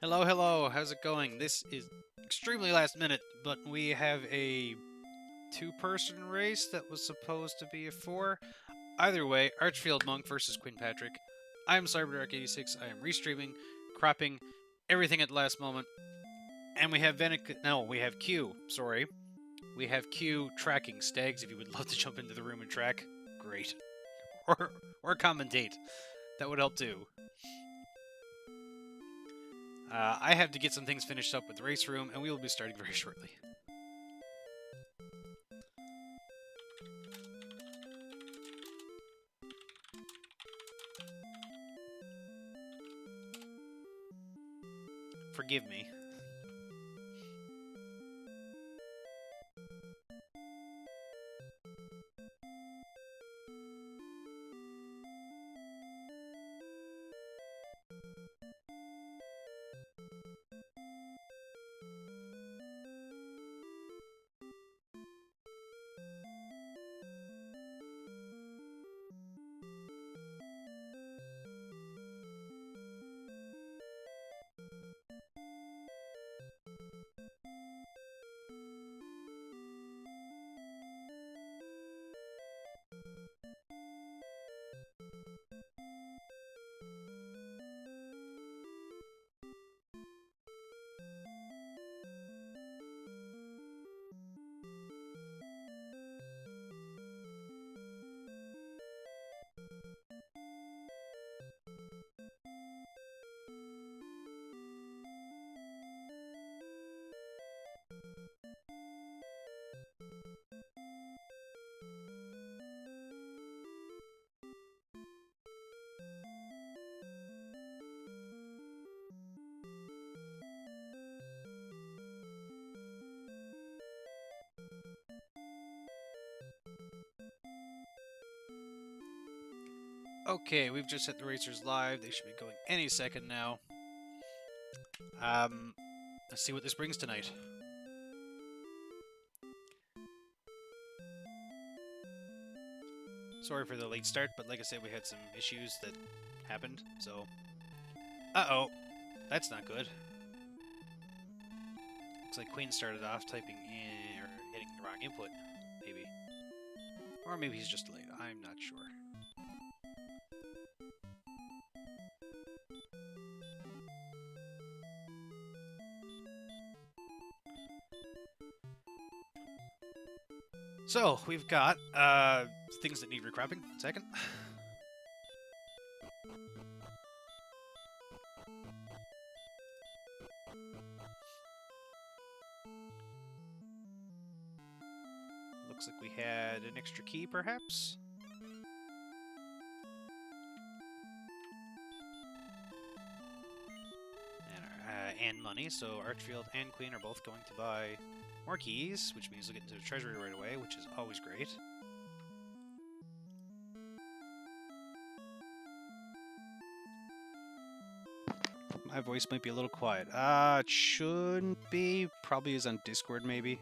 Hello, hello, how's it going? This is extremely last minute, but we have a two-person race that was supposed to be a four. Either way, ArchfieldMonk versus Quinn Patrick. I'm CyberDark86, I am restreaming, cropping, everything at the last moment. And we have we have Q, sorry. We have Q tracking Stags if you would love to jump into the room and track. Great. Or commentate. That would help too. I have to get some things finished up with the race room, and we will be starting very shortly. Forgive me. Okay, we've just set the racers live. They should be going any second now. Let's see what this brings tonight. Sorry for the late start, but like I said, we had some issues that happened, so... Uh-oh. That's not good. Looks like Queen started off typing in, or hitting the wrong input, maybe. Or maybe he's just late, I'm not sure. So, we've got things that need recropping. Second. Looks like we had an extra key, perhaps? And money, so Archfield and Queen are both going to buy more keys, which means they'll get into the treasury right away, which is always great. My voice might be a little quiet. It shouldn't be. Probably is on Discord, maybe.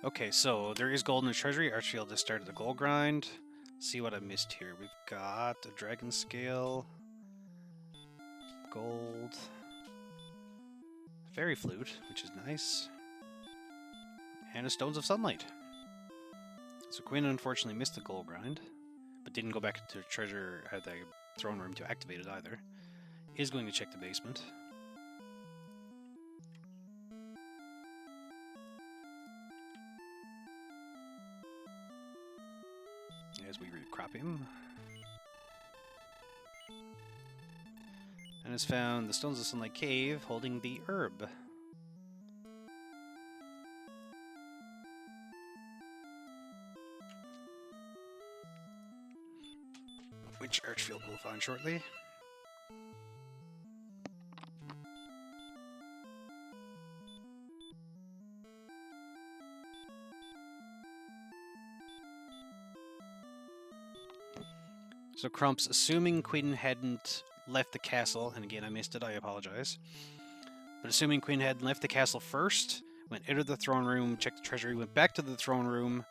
Okay, so there is gold in the treasury. Archfield has started the gold grind. Let's see what I missed here. We've got a dragon scale, gold, fairy flute, which is nice, and a stones of sunlight. So Quinn unfortunately missed the gold grind, but didn't go back to the treasure at the throne room to activate it either. Is going to check the basement. As we recrop him. And has found the Stones of Sunlight Cave holding the herb. Which Archfield will find shortly. So Crumps, assuming Quinn hadn't left the castle, and again I missed it, I apologize. But assuming Quinn had left the castle first, went out of the throne room, checked the treasury, went back to the throne room.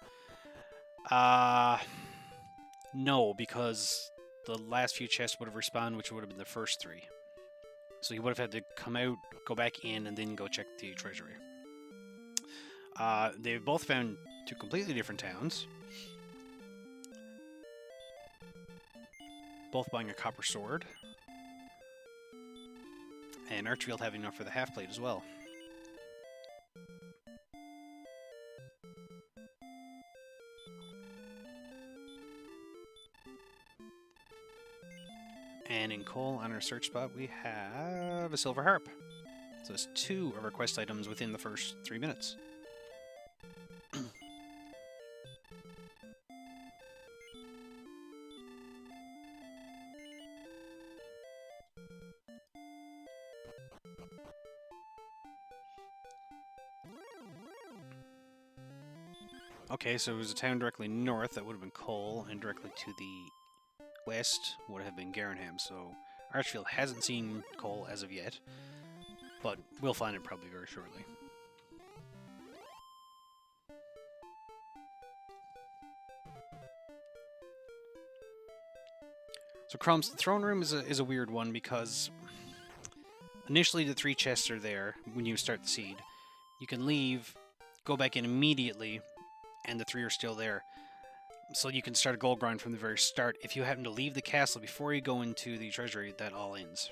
No, because the last few chests would have respawned, which would have been the first 3. So he would have had to come out, go back in, and then go check the treasury. They've both found 2 completely different towns. Both buying a copper sword. And Archfield having enough for the half-plate as well. And in coal, on our search spot, we have a silver harp. So it's 2 of our quest items within the first 3 minutes. Okay, so it was a town directly north that would have been coal, and directly to the west would have been Garenham, so Archfield hasn't seen coal as of yet, but we'll find it probably very shortly. So Crumbs, the throne room is a weird one because initially the 3 chests are there when you start the seed. You can leave, go back in immediately, and the 3 are still there. So you can start a gold grind from the very start. If you happen to leave the castle before you go into the treasury, that all ends.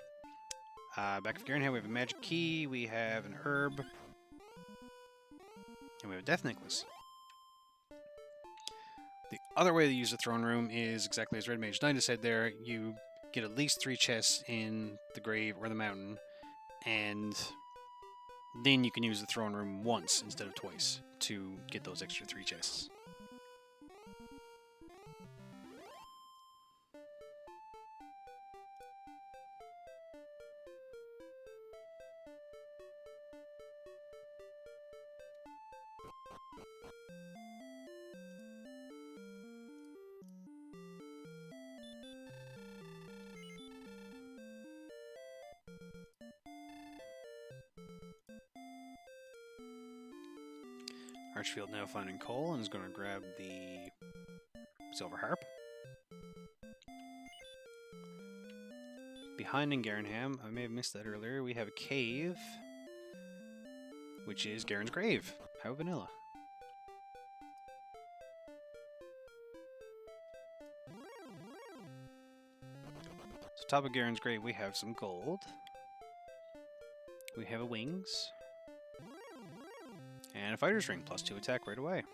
Back of Garenham, we have a magic key, we have an herb, and we have a death necklace. The other way to use the throne room is exactly as Red Mage Knight has said there. You get at least 3 chests in the grave or the mountain, and then you can use the throne room once instead of twice to get those extra 3 chests. Archfield now finding coal and is going to grab the silver harp. Behind in Garenham, I may have missed that earlier, we have a cave, which is Garen's grave. How vanilla. So top of Garen's grave we have some gold. We have a wings. And a fighter's ring, +2 attack right away.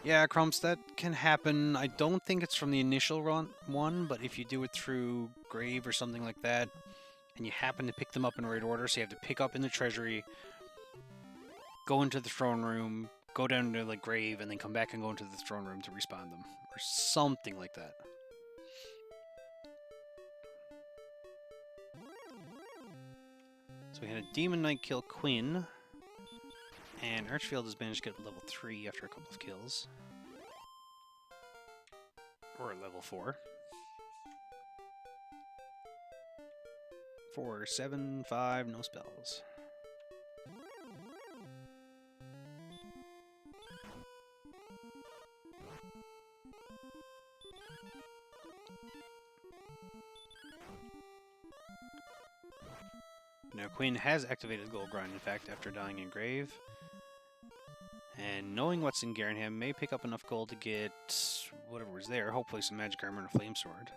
Yeah, Crumps, that can happen. I don't think it's from the initial one, but if you do it through Grave or something like that, and you happen to pick them up in right order, so you have to pick up in the treasury, go into the throne room, go down to the Grave, and then come back and go into the throne room to respawn them, or something like that. So we had a Demon Knight kill Quinn, and Archfield has managed to get level 3 after a couple of kills. Or level 4. 4, 7, 5, no spells. Now Quinn has activated Gold Grind, in fact, after dying in Grave. And knowing what's in Garenham may pick up enough gold to get whatever was there, hopefully some magic armor and a flame sword.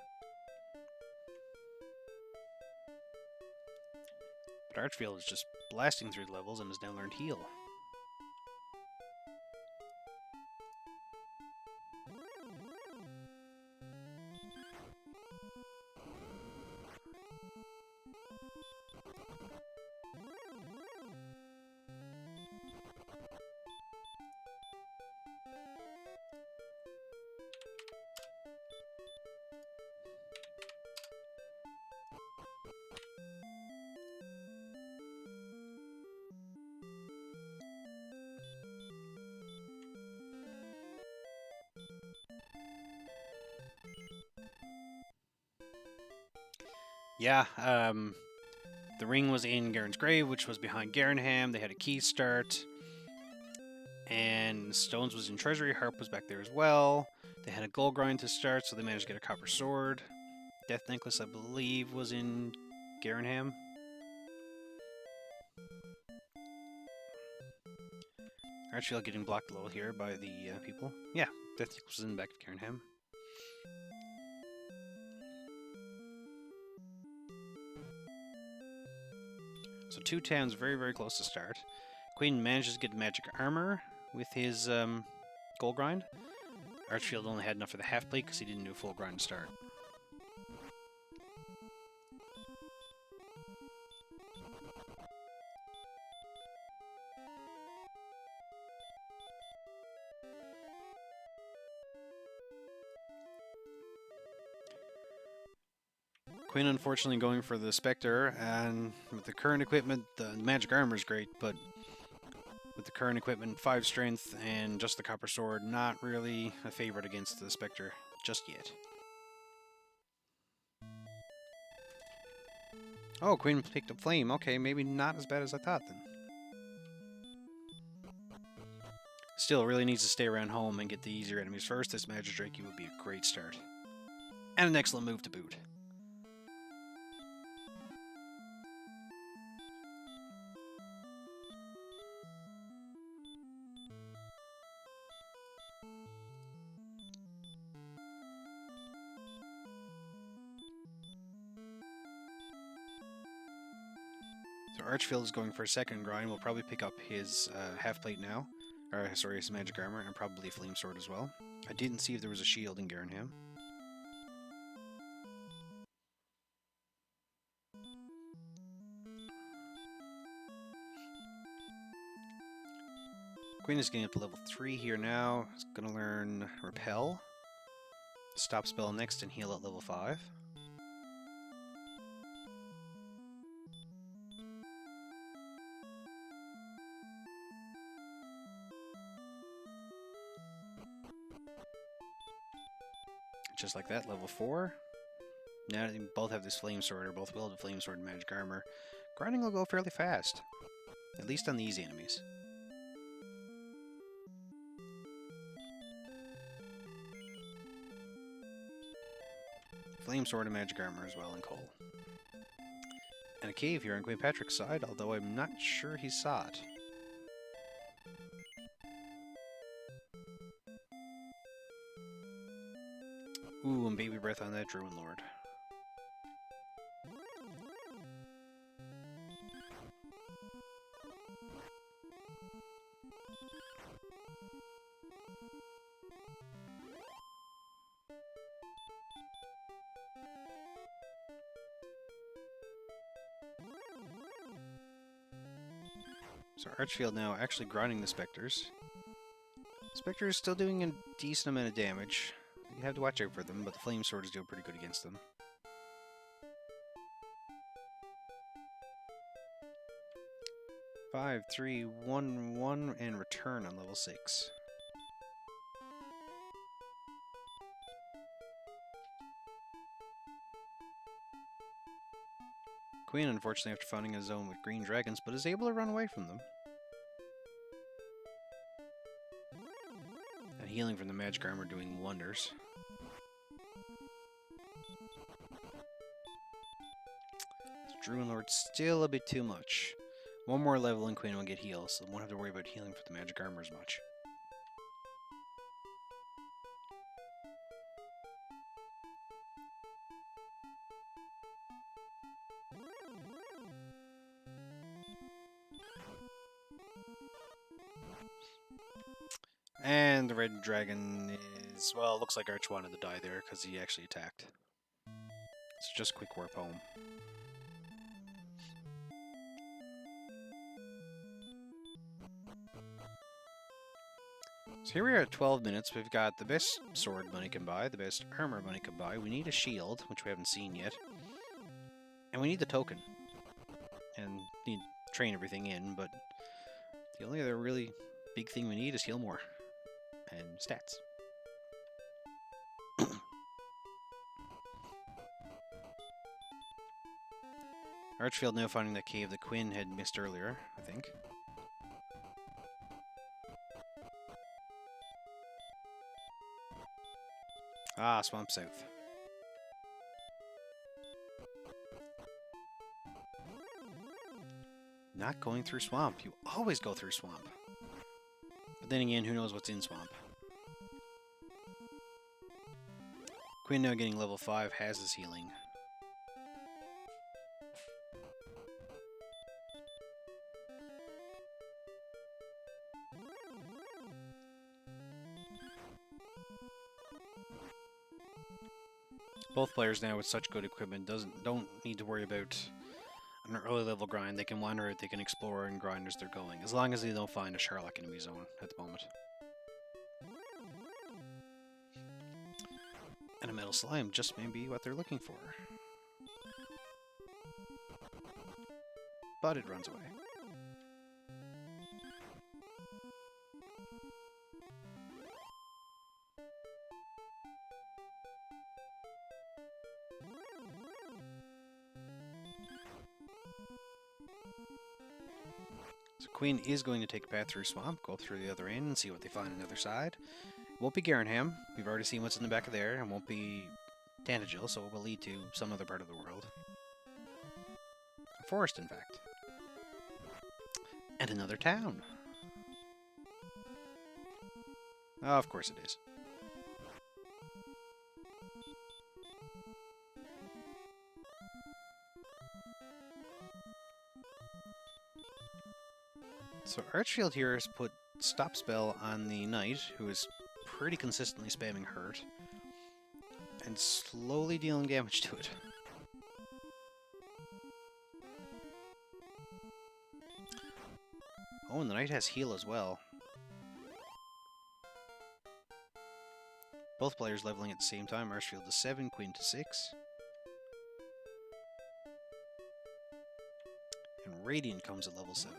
But Archfield is just blasting through the levels and has now learned Heal. Yeah, the ring was in Garen's grave, which was behind Garenham. They had a key start. And Stones was in Treasury. Harp was back there as well. They had a gold grind to start, so they managed to get a copper sword. Death Necklace, I believe, was in Garenham. Archfield getting blocked a little here by the people. Yeah, Death Necklace was in the back of Garenham. So two towns very, very close to start. Queen manages to get magic armor with his gold grind. Archfield only had enough for the half plate because he didn't do a full grind to start. Quinn unfortunately going for the Spectre, and with the current equipment, the magic armor is great, but with the current equipment, 5 strength and just the copper sword, not really a favorite against the Spectre just yet. Oh, Quinn picked up Flame. Okay, maybe not as bad as I thought then. Still, really needs to stay around home and get the easier enemies first. This Magic Drake would be a great start. And an excellent move to boot. So Archfield is going for a second grind. We'll probably pick up his half plate now. Or, sorry, his magic armor, and probably Flame Sword as well. I didn't see if there was a shield in Garenham. Queen is getting up to level 3 here now. He's going to learn Repel. Stop spell next and heal at level 5. Just like that, level 4. Now they both have this Flame Sword, or both will have the Flame Sword and Magic Armor. Grinding will go fairly fast. At least on the easy enemies. Flame Sword and Magic Armor as well in Cole. And a cave here on Queen Patrick's side, although I'm not sure he saw it. Ooh, and Baby Breath on that Druin Lord. So Archfield now actually grinding the Spectres. Spectre is still doing a decent amount of damage. You have to watch out for them, but the Flame Sword is doing pretty good against them. Five, 3, 1, 1, and return on level 6. Queen, unfortunately, after finding a zone with green dragons, but is able to run away from them. And healing from the magic armor doing wonders. Druin Lord still a bit too much. One more level and Queen will get healed, so won't have to worry about healing for the magic armor as much. And the red dragon is, well, it looks like Arch wanted to die there because he actually attacked. So just quick warp home. So here we are at 12 minutes. We've got the best sword money can buy, the best armor money can buy. We need a shield, which we haven't seen yet. And we need the token. And need to train everything in, but the only other really big thing we need is heal more. And stats. Archfield now finding that cave that Quinn had missed earlier, I think. Ah, Swamp South. Not going through Swamp. You always go through Swamp. But then again, who knows what's in Swamp. Quinn now getting level 5 has his healing. Both players now with such good equipment don't need to worry about an early level grind. They can wander out, they can explore and grind as they're going, as long as they don't find a Sherlock enemy zone at the moment. And a metal slime just may be what they're looking for. But it runs away. So Queen is going to take a path through Swamp, go through the other end and see what they find on the other side. It won't be Garenham. We've already seen what's in the back of there. It won't be Tantagel, so it will lead to some other part of the world. A forest, in fact. And another town. Oh, of course it is. So Archfield here has put Stop Spell on the Knight, who is pretty consistently spamming Hurt, and slowly dealing damage to it. Oh, and the Knight has heal as well. Both players leveling at the same time. Archfield to 7, Queen to 6. And Radiant comes at level 7.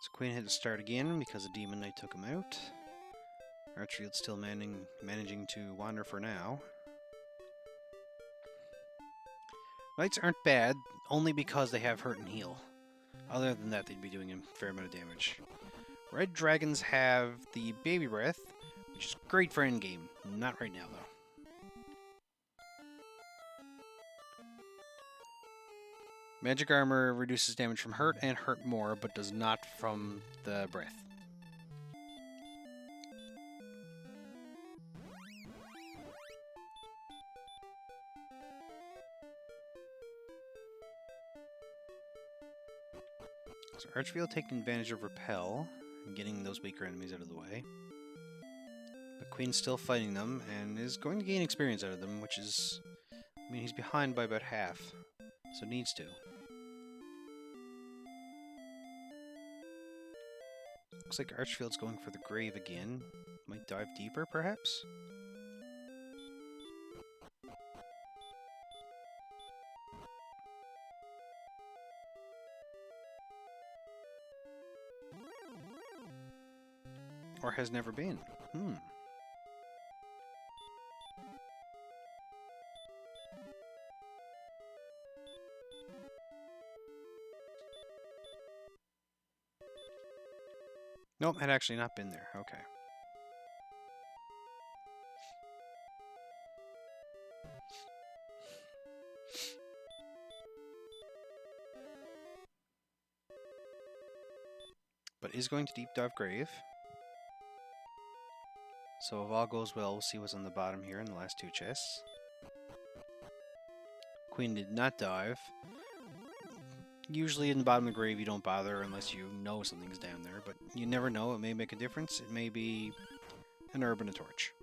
So Queen had to start again because the Demon Knight took him out. Archfield's still managing to wander for now. Knights aren't bad, only because they have Hurt and Heal. Other than that, they'd be doing a fair amount of damage. Red Dragons have the Baby Breath, which is great for endgame. Not right now, though. Magic Armor reduces damage from Hurt and Hurt more, but does not from the Breath. So Archfield taking advantage of Repel and getting those weaker enemies out of the way. But Queen's still fighting them and is going to gain experience out of them, which is... I mean, he's behind by about half, so needs to. Looks like Archfield's going for the grave again. Might dive deeper, perhaps? Or has never been. Nope, had actually not been there. Okay. But is going to deep dive grave. So if all goes well, we'll see what's on the bottom here in the last two chests. Queen did not dive. Usually in the bottom of the grave you don't bother unless you know something's down there, but you never know, it may make a difference. It may be an herb and a torch.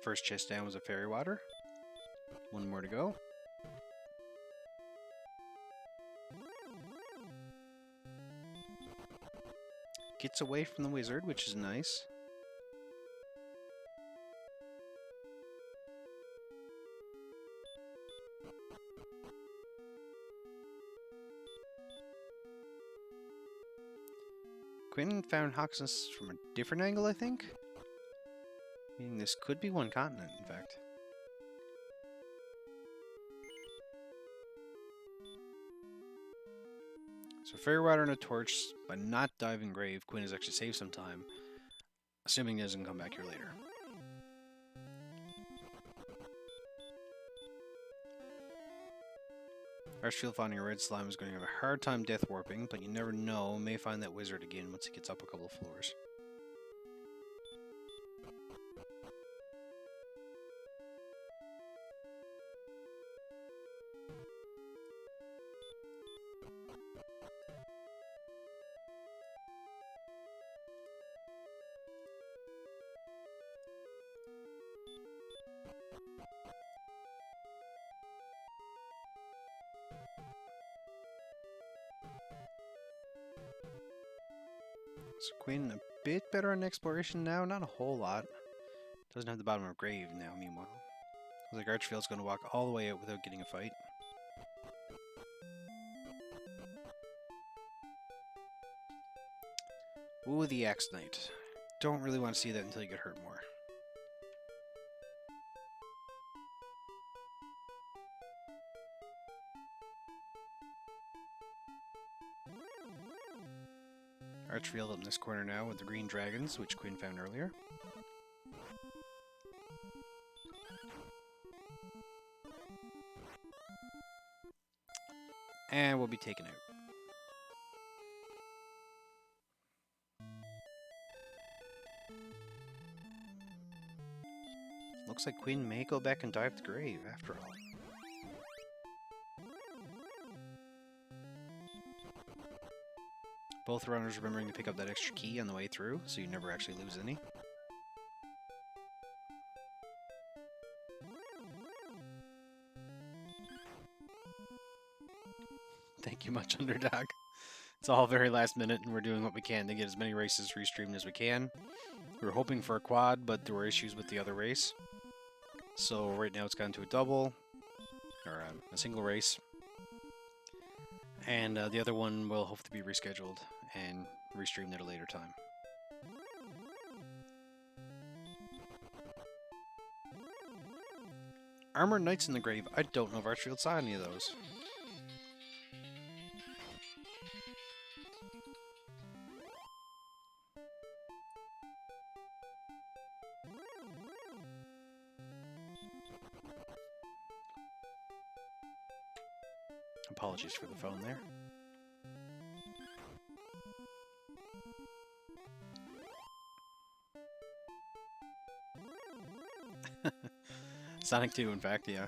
First chest down was a fairy water. One more to go. Gets away from the wizard, which is nice. Quinn found Hoxus from a different angle, I think? Meaning this could be one continent, in fact. So fairy water and a torch, by not diving grave, Quinn has actually saved some time. Assuming he doesn't come back here later. Archfield finding a red slime is going to have a hard time death warping, but you never know, may find that wizard again once he gets up a couple of floors. So Quinn a bit better on exploration now, not a whole lot. Doesn't have the bottom of grave now, meanwhile. Looks like Archfield's going to walk all the way out without getting a fight. Ooh, the Axe Knight. Don't really want to see that until you get hurt more. Archfield up in this corner now with the green dragons, which Quinn found earlier. And we'll be taken out. Looks like Quinn may go back and dive the grave after all. Both runners remembering to pick up that extra key on the way through, so you never actually lose any. Thank you much, Underdog. It's all very last minute, and we're doing what we can to get as many races restreamed as we can. We were hoping for a quad, but there were issues with the other race. So right now it's gone to a double, or a single race. And the other one will hope to be rescheduled and restreamed at a later time. Armored Knights in the Grave. I don't know if Archfield saw any of those. Apologies for the phone there. Sonic 2, in fact, yeah.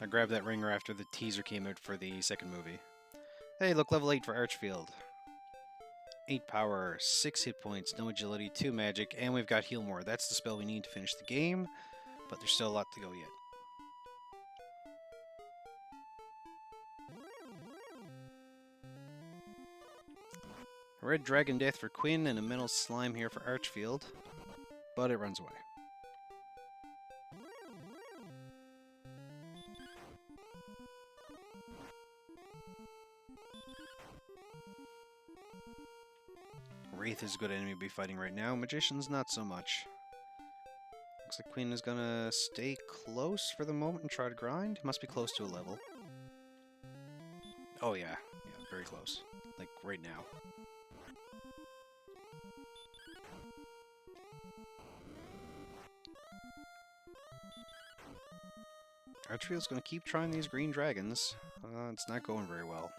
I grabbed that ringer after the teaser came out for the second movie. Hey, look, level 8 for Archfield. 8 power, 6 hit points, no agility, 2 magic, and we've got Heal More. That's the spell we need to finish the game, but there's still a lot to go yet. Red Dragon Death for Quinn and a Metal Slime here for Archfield, but it runs away. Wraith is a good enemy to be fighting right now. Magician's not so much. Looks like Quinn is gonna stay close for the moment and try to grind. Must be close to a level. Oh yeah, very close. Like right now. Archfield's gonna keep trying these green dragons. It's not going very well.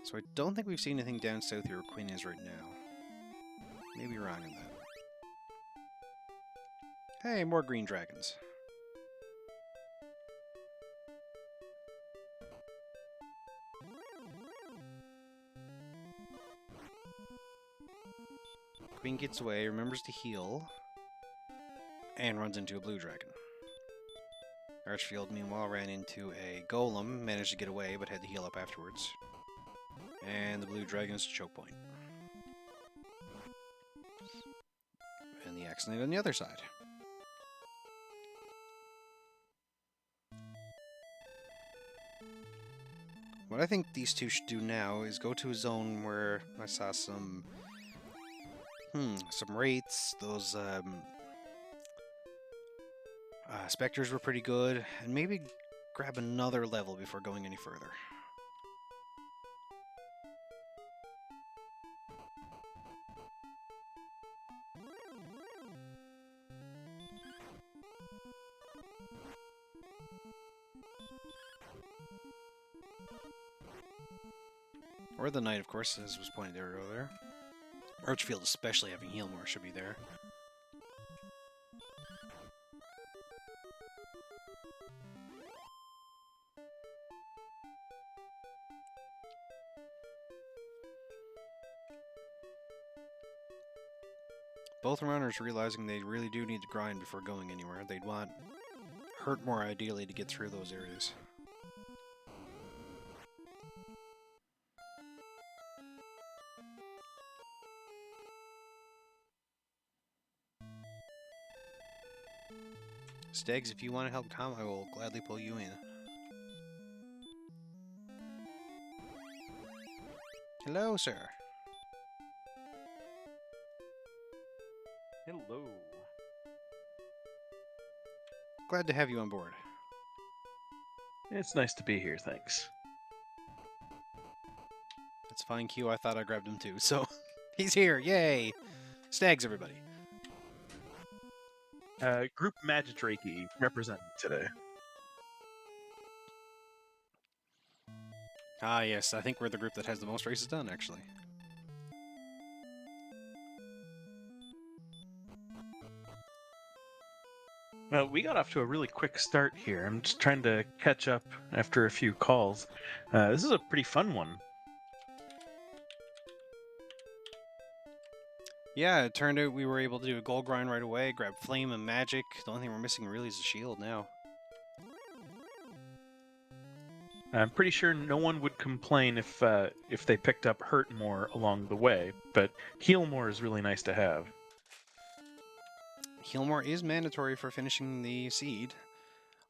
So I don't think we've seen anything down south here where Quinn is right now. Maybe wrong in that. Hey, more green dragons. Queen gets away, remembers to heal, and runs into a blue dragon. Archfield, meanwhile, ran into a golem, managed to get away, but had to heal up afterwards. And the blue dragon's choke point. And the Axonite on the other side. What I think these two should do now is go to a zone where I saw some wraiths. Those specters were pretty good, and maybe grab another level before going any further. Or the knight, of course, as was pointed out earlier. Archfield, especially having heal more, should be there. Both runners realizing they really do need to grind before going anywhere. They'd want hurt more ideally to get through those areas. Stags, if you want to help Calm, I will gladly pull you in. Hello, sir. Hello. Glad to have you on board. It's nice to be here, thanks. That's fine, Q. I thought I grabbed him too, so he's here. Yay! Stags, everybody. Group Magidraki represented today. Ah, yes, I think we're the group that has the most races done, actually. Well, we got off to a really quick start here. I'm just trying to catch up after a few calls. This is a pretty fun one. Yeah, it turned out we were able to do a gold grind right away, grab flame and magic. The only thing we're missing really is a shield now. I'm pretty sure no one would complain if they picked up hurt more along the way, but heal more is really nice to have. Heal more is mandatory for finishing the seed.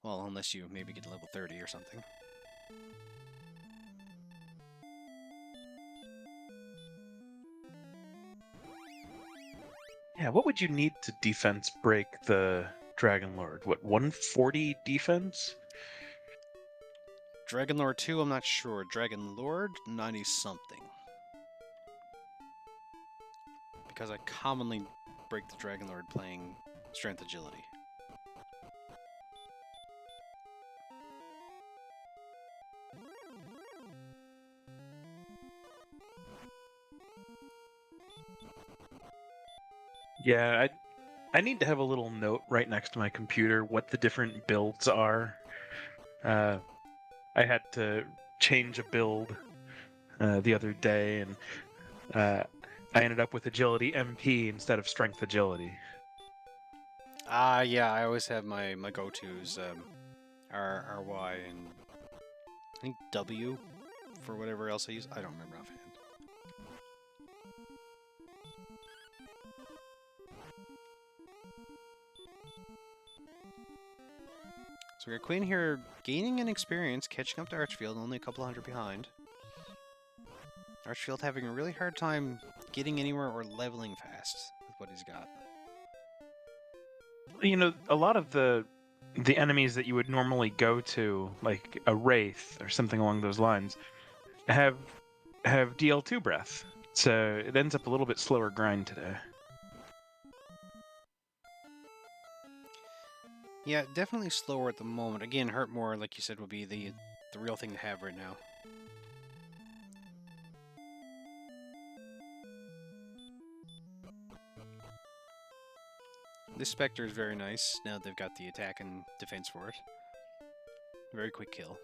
Well, unless you maybe get to level 30 or something. Yeah, what would you need to defense break the Dragon Lord? What, 140 defense? Dragon Lord 2, I'm not sure. Dragon Lord, 90 something. Because I commonly break the Dragon Lord playing Strength Agility. Yeah, I need to have a little note right next to my computer what the different builds are. I had to change a build the other day, and I ended up with Agility MP instead of Strength Agility. Ah, yeah, I always have my go-tos, R, Y, and I think W for whatever else I use. I don't remember offhand. So we got Queen here gaining an experience, catching up to Archfield, only a couple hundred behind. Archfield having a really hard time getting anywhere or leveling fast with what he's got. You know, a lot of the enemies that you would normally go to, like a Wraith or something along those lines, have DL2 breath. So it ends up a little bit slower grind today. Yeah, definitely slower at the moment. Again, hurt more, like you said, would be the real thing to have right now. This Spectre is very nice, now that they've got the attack and defense for it. Very quick kill.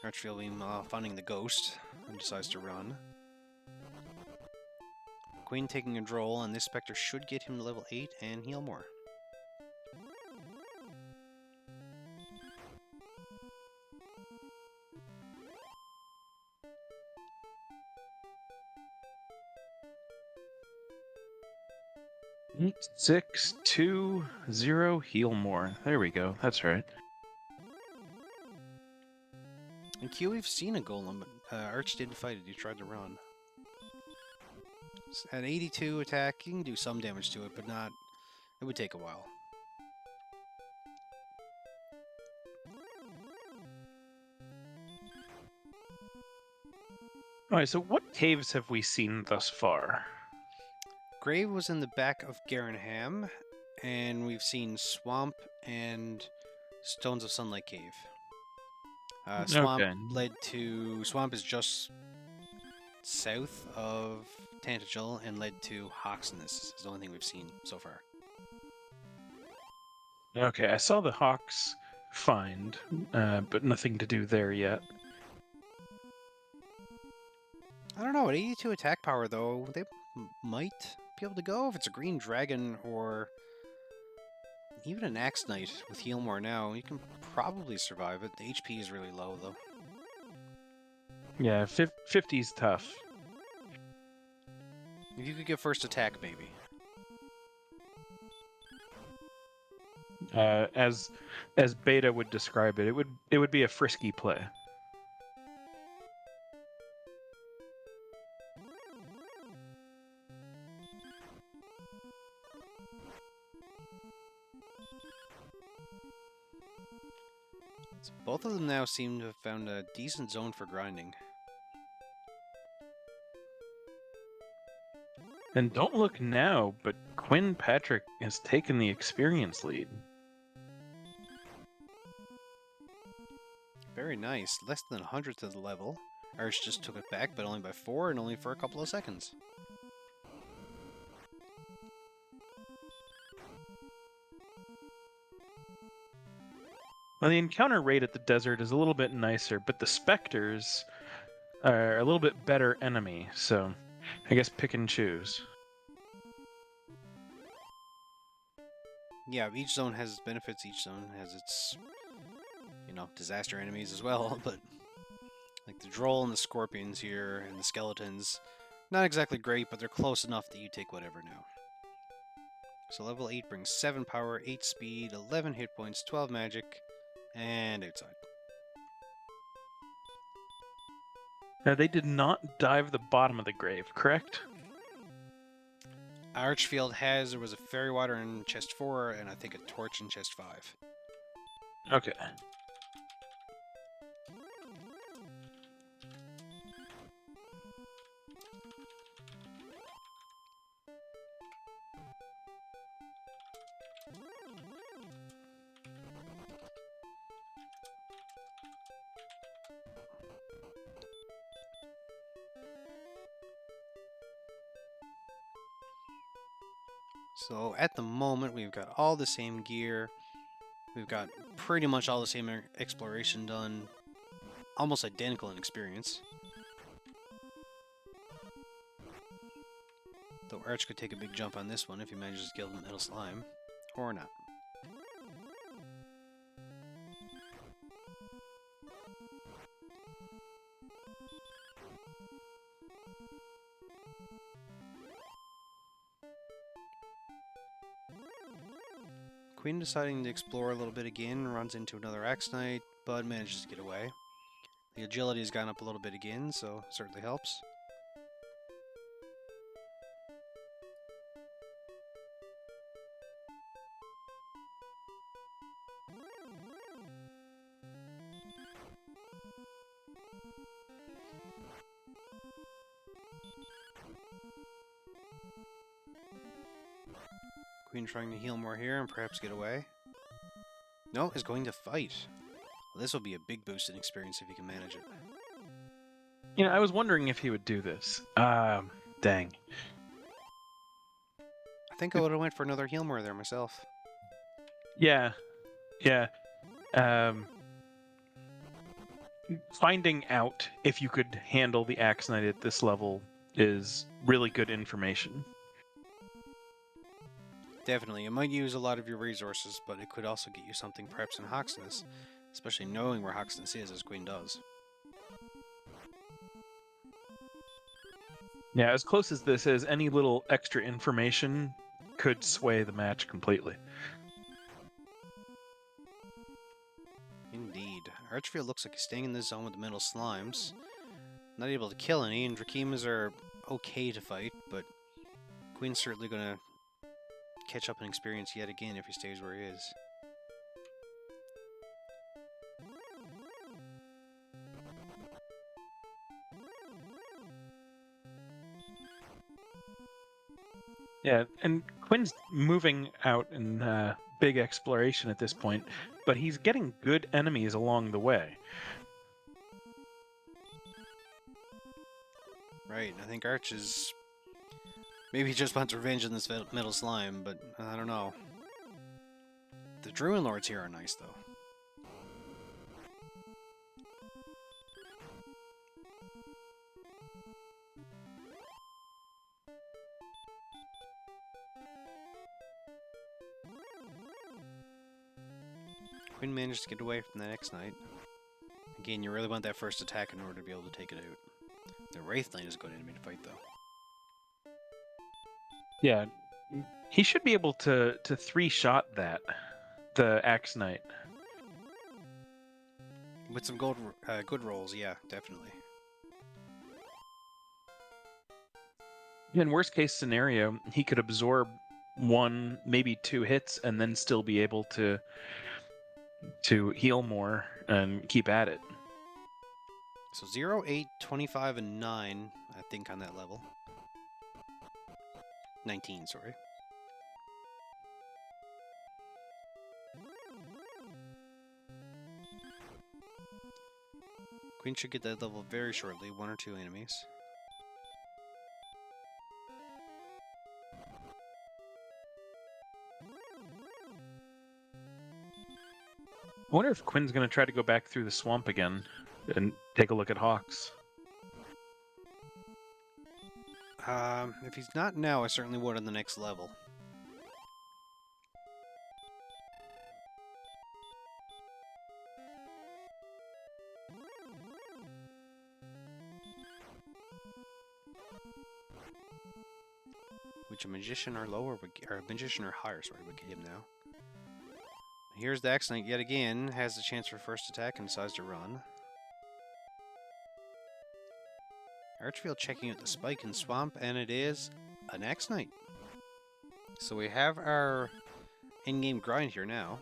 Archfield finding the ghost and decides to run. Queen taking a droll, and this Spectre should get him to level 8 and heal more. Eight, 6, 2, 0, heal more. There we go. That's right. In Q, we've seen a golem, but Arch didn't fight it. He tried to run. At 82 attack, you can do some damage to it, but not. It would take a while. Alright, so what caves have we seen thus far? Grave was in the back of Garenham, and we've seen Swamp and Stones of Sunlight Cave. Swamp Okay. led to. Swamp is just south of Tantagel and led to Hawksness. Is the only thing we've seen so far. Okay, I saw the Hawks find, but nothing to do there yet. I don't know. At 82 attack power, though, they might be able to go if it's a green dragon or even an Axe Knight with heal more now. You can probably survive it. The HP is really low, though. Yeah, 50's tough. If you could get first attack, maybe. As Beta would describe it, it would be a frisky play. So both of them now seem to have found a decent zone for grinding. And don't look now, but Quinn Patrick has taken the experience lead. Very nice. Less than 100 to the level. Arch just took it back, but only by 4 and only for a couple of seconds. Well, the encounter rate at the desert is a little bit nicer, but the specters are a little bit better enemy, so I guess pick and choose. Yeah, each zone has its benefits, each zone has its, disaster enemies as well, but like the Droll and the Scorpions here and the Skeletons, not exactly great, but they're close enough that you take whatever now. So level 8 brings 7 power, 8 speed, 11 hit points, 12 magic, and outside. Now, they did not dive the bottom of the grave, correct? Archfield there was a Fairy Water in chest 4, and I think a Torch in chest 5. Okay. So at the moment, we've got all the same gear. We've got pretty much all the same exploration done. Almost identical in experience. Though Arch could take a big jump on this one if he manages to kill the Metal Slime. Or not. Queen deciding to explore a little bit again, runs into another Axe Knight, but manages to get away. The agility has gone up a little bit again, so it certainly helps. Queen trying to heal more here and perhaps get away. No, is going to fight. Well, this will be a big boost in experience if he can manage it. You know, I was wondering if he would do this. Dang. I think I would have went for another heal more there myself. Yeah. finding out if you could handle the Axe Knight at this level is really good information. Definitely. It might use a lot of your resources, but it could also get you something perhaps in Hoxness, especially knowing where Hoxness is, as Queen does. Yeah, as close as this is, any little extra information could sway the match completely. Indeed. Archfield looks like he's staying in this zone with the middle slimes. Not able to kill any, and Drakeemas are okay to fight, but Queen's certainly going to catch up in experience yet again if he stays where he is. Yeah, and Quinn's moving out in big exploration at this point, but he's getting good enemies along the way. Right, I think Arch is... Maybe he just wants revenge on this middle slime, but I don't know. The Druin Lords here are nice, though. Quinn managed to get away from that X-Knight. Again, you really want that first attack in order to be able to take it out. The Wraith Knight is a good enemy to fight, though. Yeah, he should be able to three-shot that, the Axe Knight. With some good rolls, yeah, definitely. In worst case scenario, he could absorb one, maybe two hits, and then still be able to heal more and keep at it. So 0, 8, 25, and 9, I think, on that level. 19, sorry. Queen should get that level very shortly, 1 or 2 enemies. I wonder if Quinn's going to try to go back through the swamp again and take a look at Hawks. If he's not now, I certainly would on the next level. Which a magician or lower would get, or a magician or higher, sorry, would get him now. Here's the Axe Knight yet again, has the chance for first attack and decides to run. Archfield checking out the spike in swamp, and it is an Axe Knight. So we have our in-game grind here now.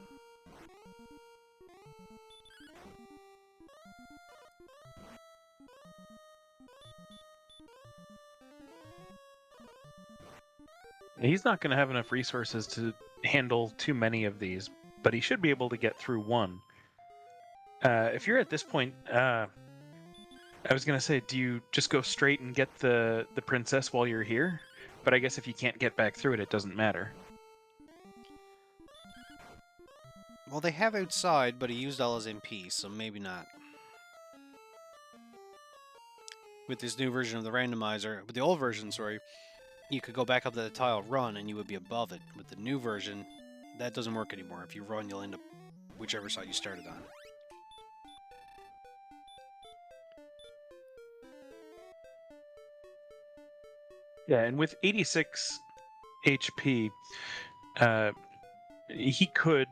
He's not going to have enough resources to handle too many of these, but he should be able to get through one. If you're at this point, I was going to say, do you just go straight and get the princess while you're here? But I guess if you can't get back through it, it doesn't matter. Well, they have outside, but he used all his MP, so maybe not. With this new version of the randomizer, with the old version, sorry, you could go back up to the tile, run, and you would be above it. With the new version, that doesn't work anymore. If you run, you'll end up whichever side you started on. Yeah, and with 86 HP, he could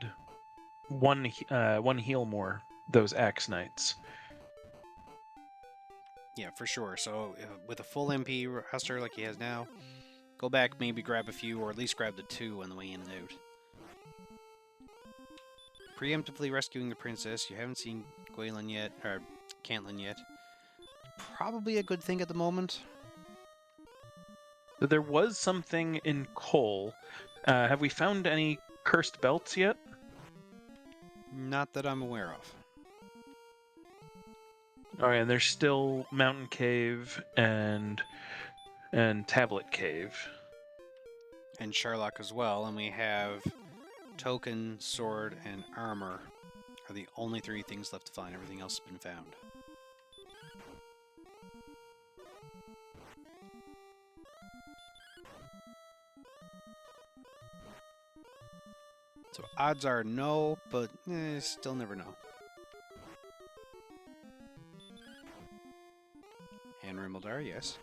one heal more those Axe Knights. Yeah, for sure. So with a full MP Huster like he has now, go back, maybe grab a few, or at least grab the 2 on the way in and out. Preemptively rescuing the princess. You haven't seen Gwaelin yet, or Caitlin yet. Probably a good thing at the moment. There was something in coal. Have we found any cursed belts yet? Not that I'm aware of. All right, and there's still Mountain Cave and Tablet Cave. And Sherlock as well, and we have token, sword, and armor are the only 3 things left to find. Everything else has been found. So odds are no, but still never know. And Rimmildar, yes.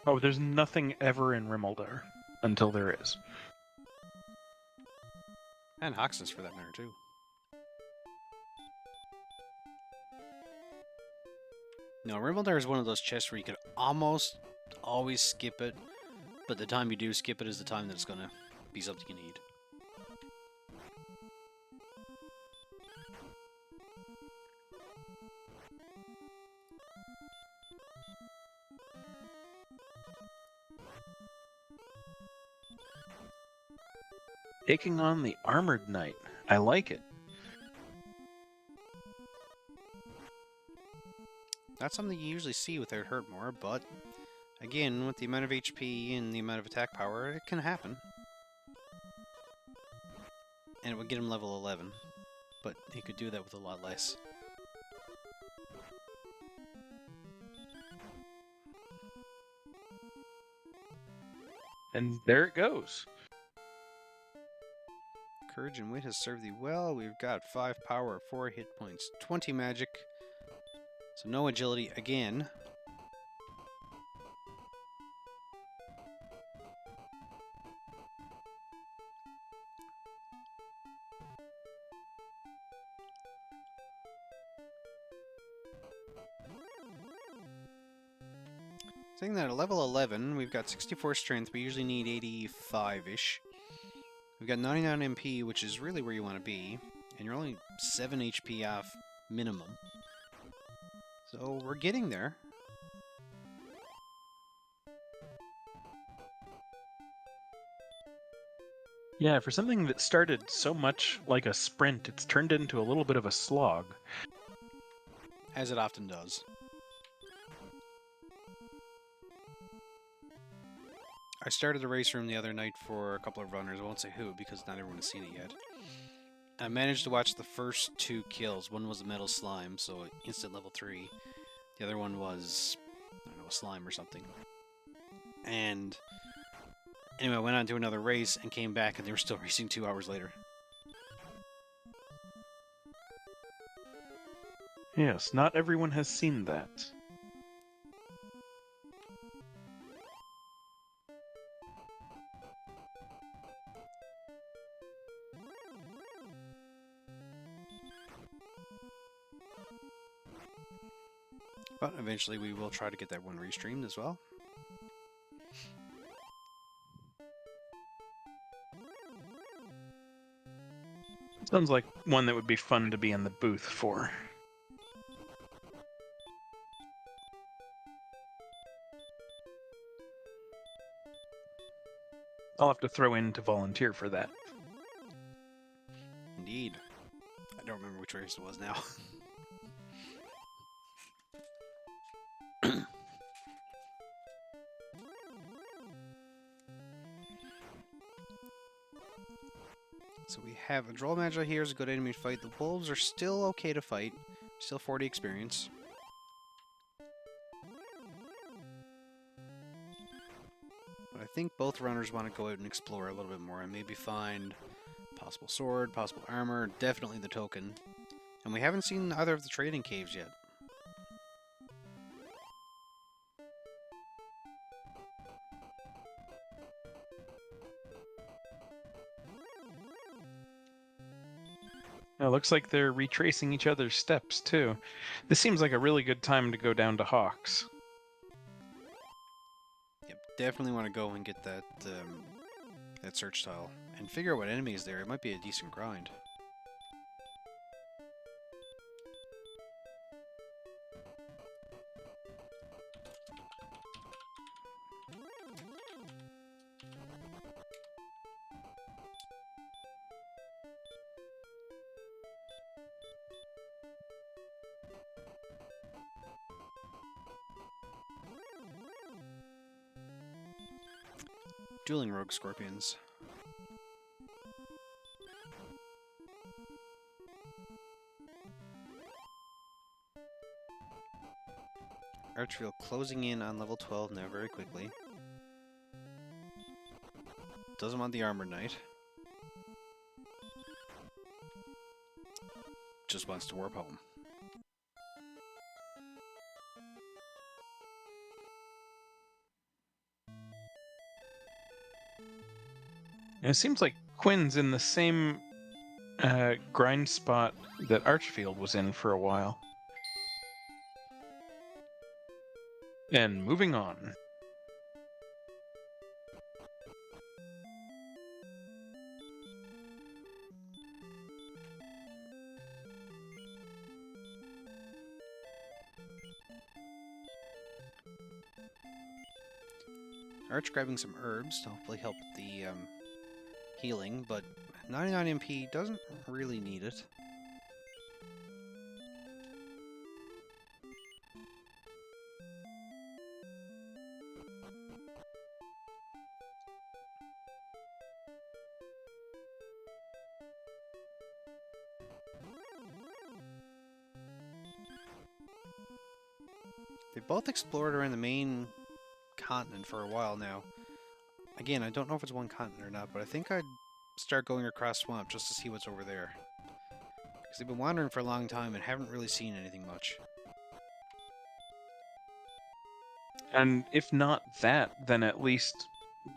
Oh, there's nothing ever in Rimmildar until there is. And Hoxus for that matter, too. No, Rimmildar is one of those chests where you could almost always skip it, but the time you do skip it is the time that it's going to be something you need. Taking on the Armored Knight. I like it. Not something you usually see without hurt more, but again, with the amount of HP and the amount of attack power, it can happen. And it would get him level 11, but he could do that with a lot less. And there it goes. Courage and Wit has served thee well. We've got 5 power, 4 hit points, 20 magic. So no agility again. Saying that at level 11, we've got 64 strength. We usually need 85-ish. We've got 99 MP, which is really where you want to be. And you're only 7 HP off minimum. So we're getting there. Yeah, for something that started so much like a sprint, it's turned into a little bit of a slog. As it often does. I started a race room the other night for a couple of runners. I won't say who because not everyone has seen it yet. I managed to watch the first 2 kills. One was a metal slime, so instant level 3. The other one was, I don't know, a slime or something. And anyway, I went on to another race and came back and they were still racing 2 hours later. Yes, not everyone has seen that. But eventually we will try to get that one restreamed as well. Sounds like one that would be fun to be in the booth for. I'll have to throw in to volunteer for that. Indeed. I don't remember which race it was now. So we have a Droll Magi here is a good enemy to fight. The wolves are still okay to fight. Still 40 experience. But I think both runners want to go out and explore a little bit more and maybe find possible sword, possible armor, definitely the token. And we haven't seen either of the trading caves yet. It looks like they're retracing each other's steps, too. This seems like a really good time to go down to Hawks. Yep, definitely want to go and get that that search tile and figure out what enemy is there. It might be a decent grind. Dueling rogue scorpions. Archfield closing in on level 12 now very quickly. doesn't want the Armored Knight. Just wants to warp home. And it seems like Quinn's in the same grind spot that Archfield was in for a while. And moving on. Arch grabbing some herbs to hopefully help with the healing, but 99 MP doesn't really need it. They've both explored around the main continent for a while now. Again, I don't know if it's one continent or not, but I think I'd start going across swamp just to see what's over there. Because they've been wandering for a long time and haven't really seen anything much. And if not that, then at least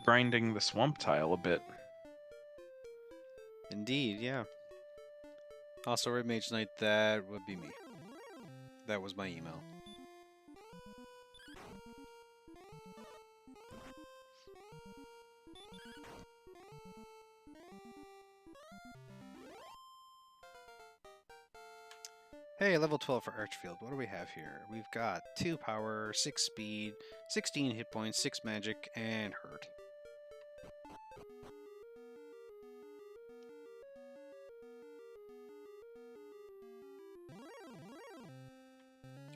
grinding the swamp tile a bit. Indeed, yeah. Also, Red Mage Knight, that would be me. That was my email. Hey, level 12 for Archfield. What do we have here? We've got 2 power, 6 speed, 16 hit points, 6 magic, and hurt.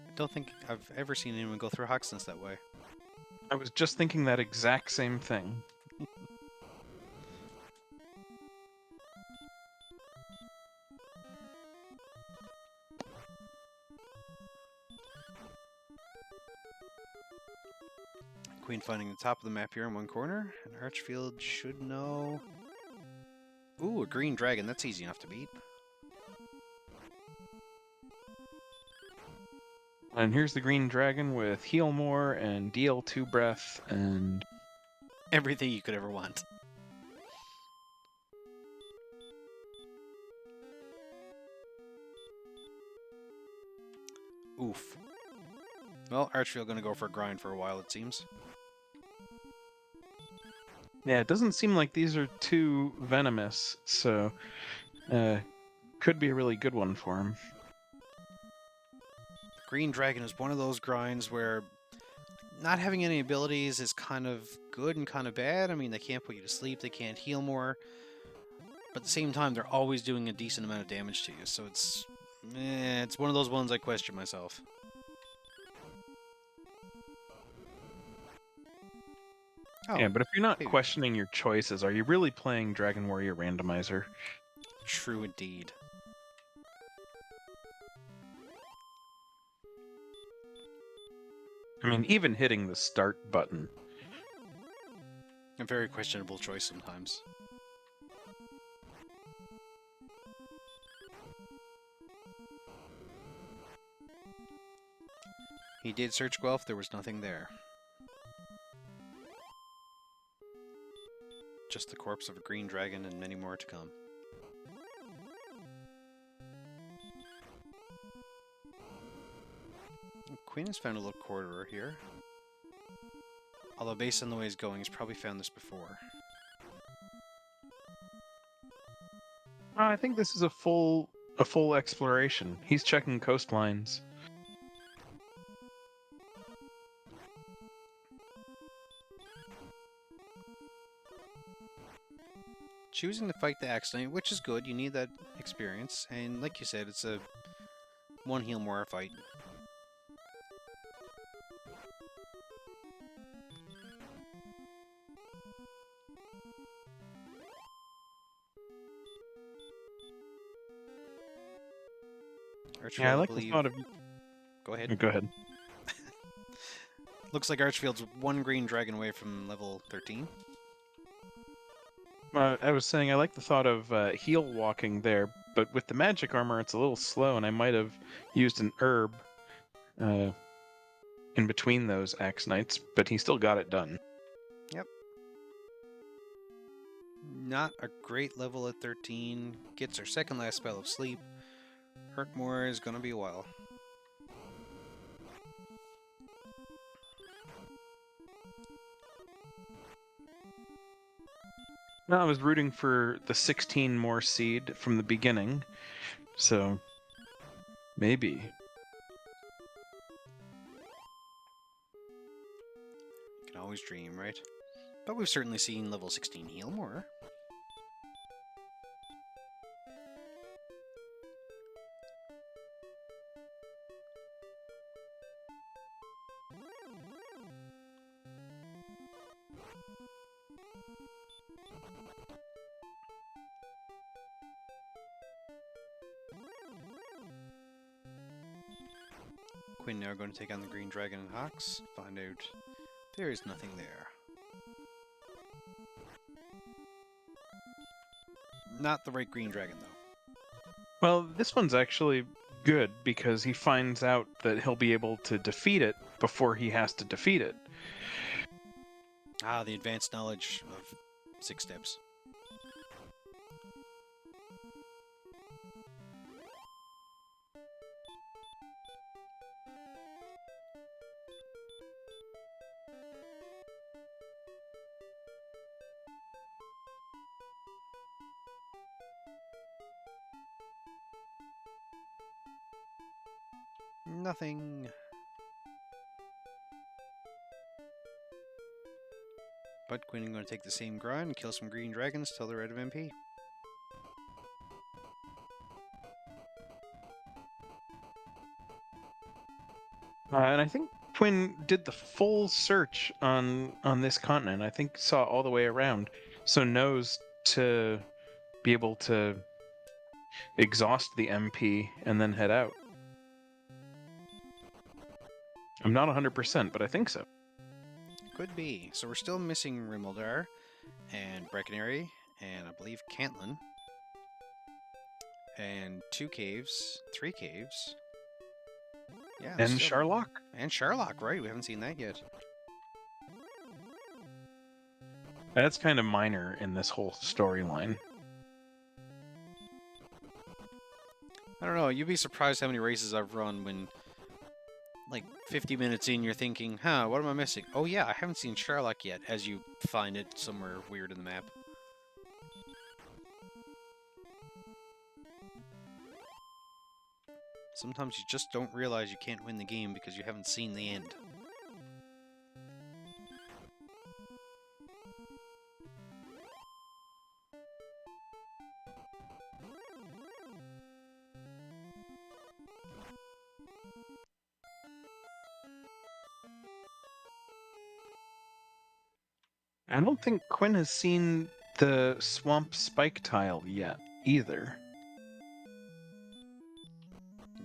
I don't think I've ever seen anyone go through Hoxton's that way. I was just thinking that exact same thing. Queen finding the top of the map here in one corner, and Archfield should know... Ooh, a green dragon. That's easy enough to beat. And here's the green dragon with heal more and deal 2 breath and Everything you could ever want. Oof. Well, Archfield gonna go for a grind for a while, it seems. yeah, it doesn't seem like these are too venomous, so could be a really good one for him. Green Dragon is one of those grinds where not having any abilities is kind of good and kind of bad. I mean, they can't put you to sleep, they can't heal more, but at the same time, they're always doing a decent amount of damage to you, so it's one of those ones I question myself. Oh, Yeah, but if you're not hey. questioning your choices, are you really playing Dragon Warrior Randomizer? True indeed. I mean, even hitting the start button. A very questionable choice sometimes. He did search Guelph, there was nothing there. Just the corpse of a green dragon and many more to come. Queen has found a little corridor here. Although based on the way he's going, he's probably found this before. I think this is a full exploration. He's checking coastlines. Choosing to fight the Axe Knight, which is good, you need that experience, and like you said, it's a one heal more fight. Archfield, Yeah, I like the thought of... Go ahead. Go ahead. Looks like Archfield's one green dragon away from level 13. I was saying I like the thought of heel walking there, but with the magic armor, it's a little slow, and I might have used an herb uh, in between those axe knights, but he still got it done. Yep. Not a great level at 13. Gets her second last spell of sleep. Hurtmore is gonna be a while. Well, I was rooting for the 16 more seed from the beginning, so maybe. You can always dream, right? But we've certainly seen level 16 heal more. Quinn now going to take on the Green Dragon and Hawks. Find out there is nothing there. Not the right Green Dragon, though. Well, this one's actually good because he finds out that he'll be able to defeat it before he has to defeat it. Ah, the advanced knowledge of 6 steps. Nothing. But Quinn is going to take the same grind and kill some green dragons till they're out of MP. And I think Quinn did the full search on this continent. I think saw all the way around, so knows to be able to exhaust the MP and then head out. I'm not 100%, but I think so. Could be. So we're still missing Rimildar and Breckenary and I believe Cantlin. And 2 caves, 3 caves. Yeah, And still. Sharlock. And Sherlock, right? We haven't seen that yet. That's kind of minor in this whole storyline. I don't know. You'd be surprised how many races I've run when, like, 50 minutes in, you're thinking, huh, what am I missing? Oh, yeah, I haven't seen Sherlock yet, as you find it somewhere weird in the map. Sometimes you just don't realize you can't win the game because you haven't seen the end. I don't think Quinn has seen the swamp spike tile yet either.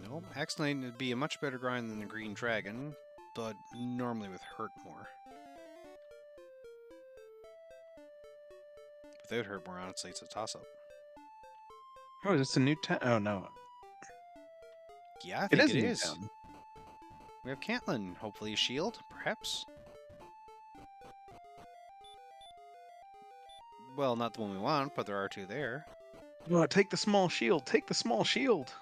Nope, Axe Knight would be a much better grind than the Green Dragon, but normally with hurt more. Without hurt more, honestly, it's a toss-up. Oh, is this a new town? Oh no, Yeah, I it think is it a new is. town. We have Cantlin, hopefully a shield, perhaps? Well, not the one we want, but there are 2 there. Oh, take the small shield. Take the small shield.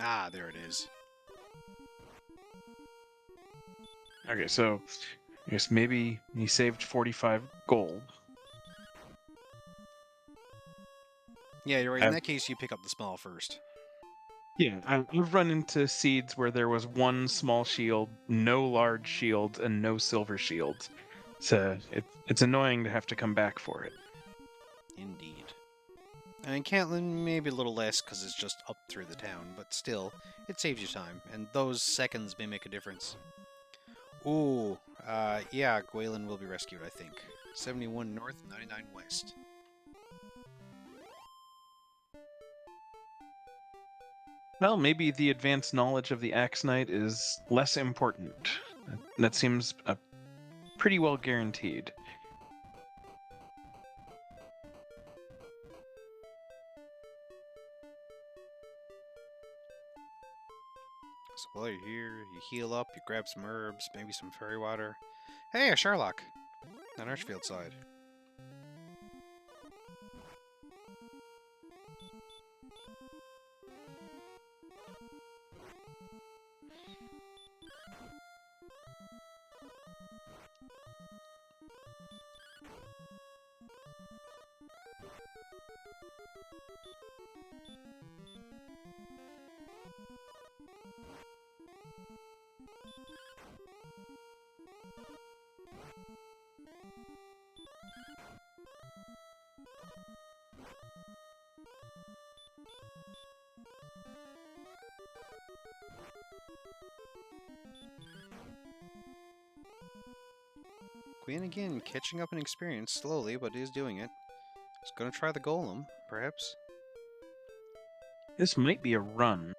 Ah, there it is. Okay, so I guess maybe he saved 45 gold. Yeah, you're right. In that case, you pick up the small first. Yeah, I've run into seeds where there was one small shield, no large shields, and no silver shields. So it's annoying to have to come back for it. Indeed. And Cantlin, maybe a little less because it's just up through the town, but still, it saves you time, and those seconds may make a difference. Ooh, yeah, Gwaelin will be rescued, I think. 71 north, 99 west. Well, maybe the advanced knowledge of the Axe Knight is less important. That seems pretty well guaranteed. So while you're here, you heal up, you grab some herbs, maybe some fairy water. Hey, a Sherlock! On Archfield side. Queen again, catching up in experience, slowly, but is doing it. He's gonna try the golem, perhaps. This might be a run.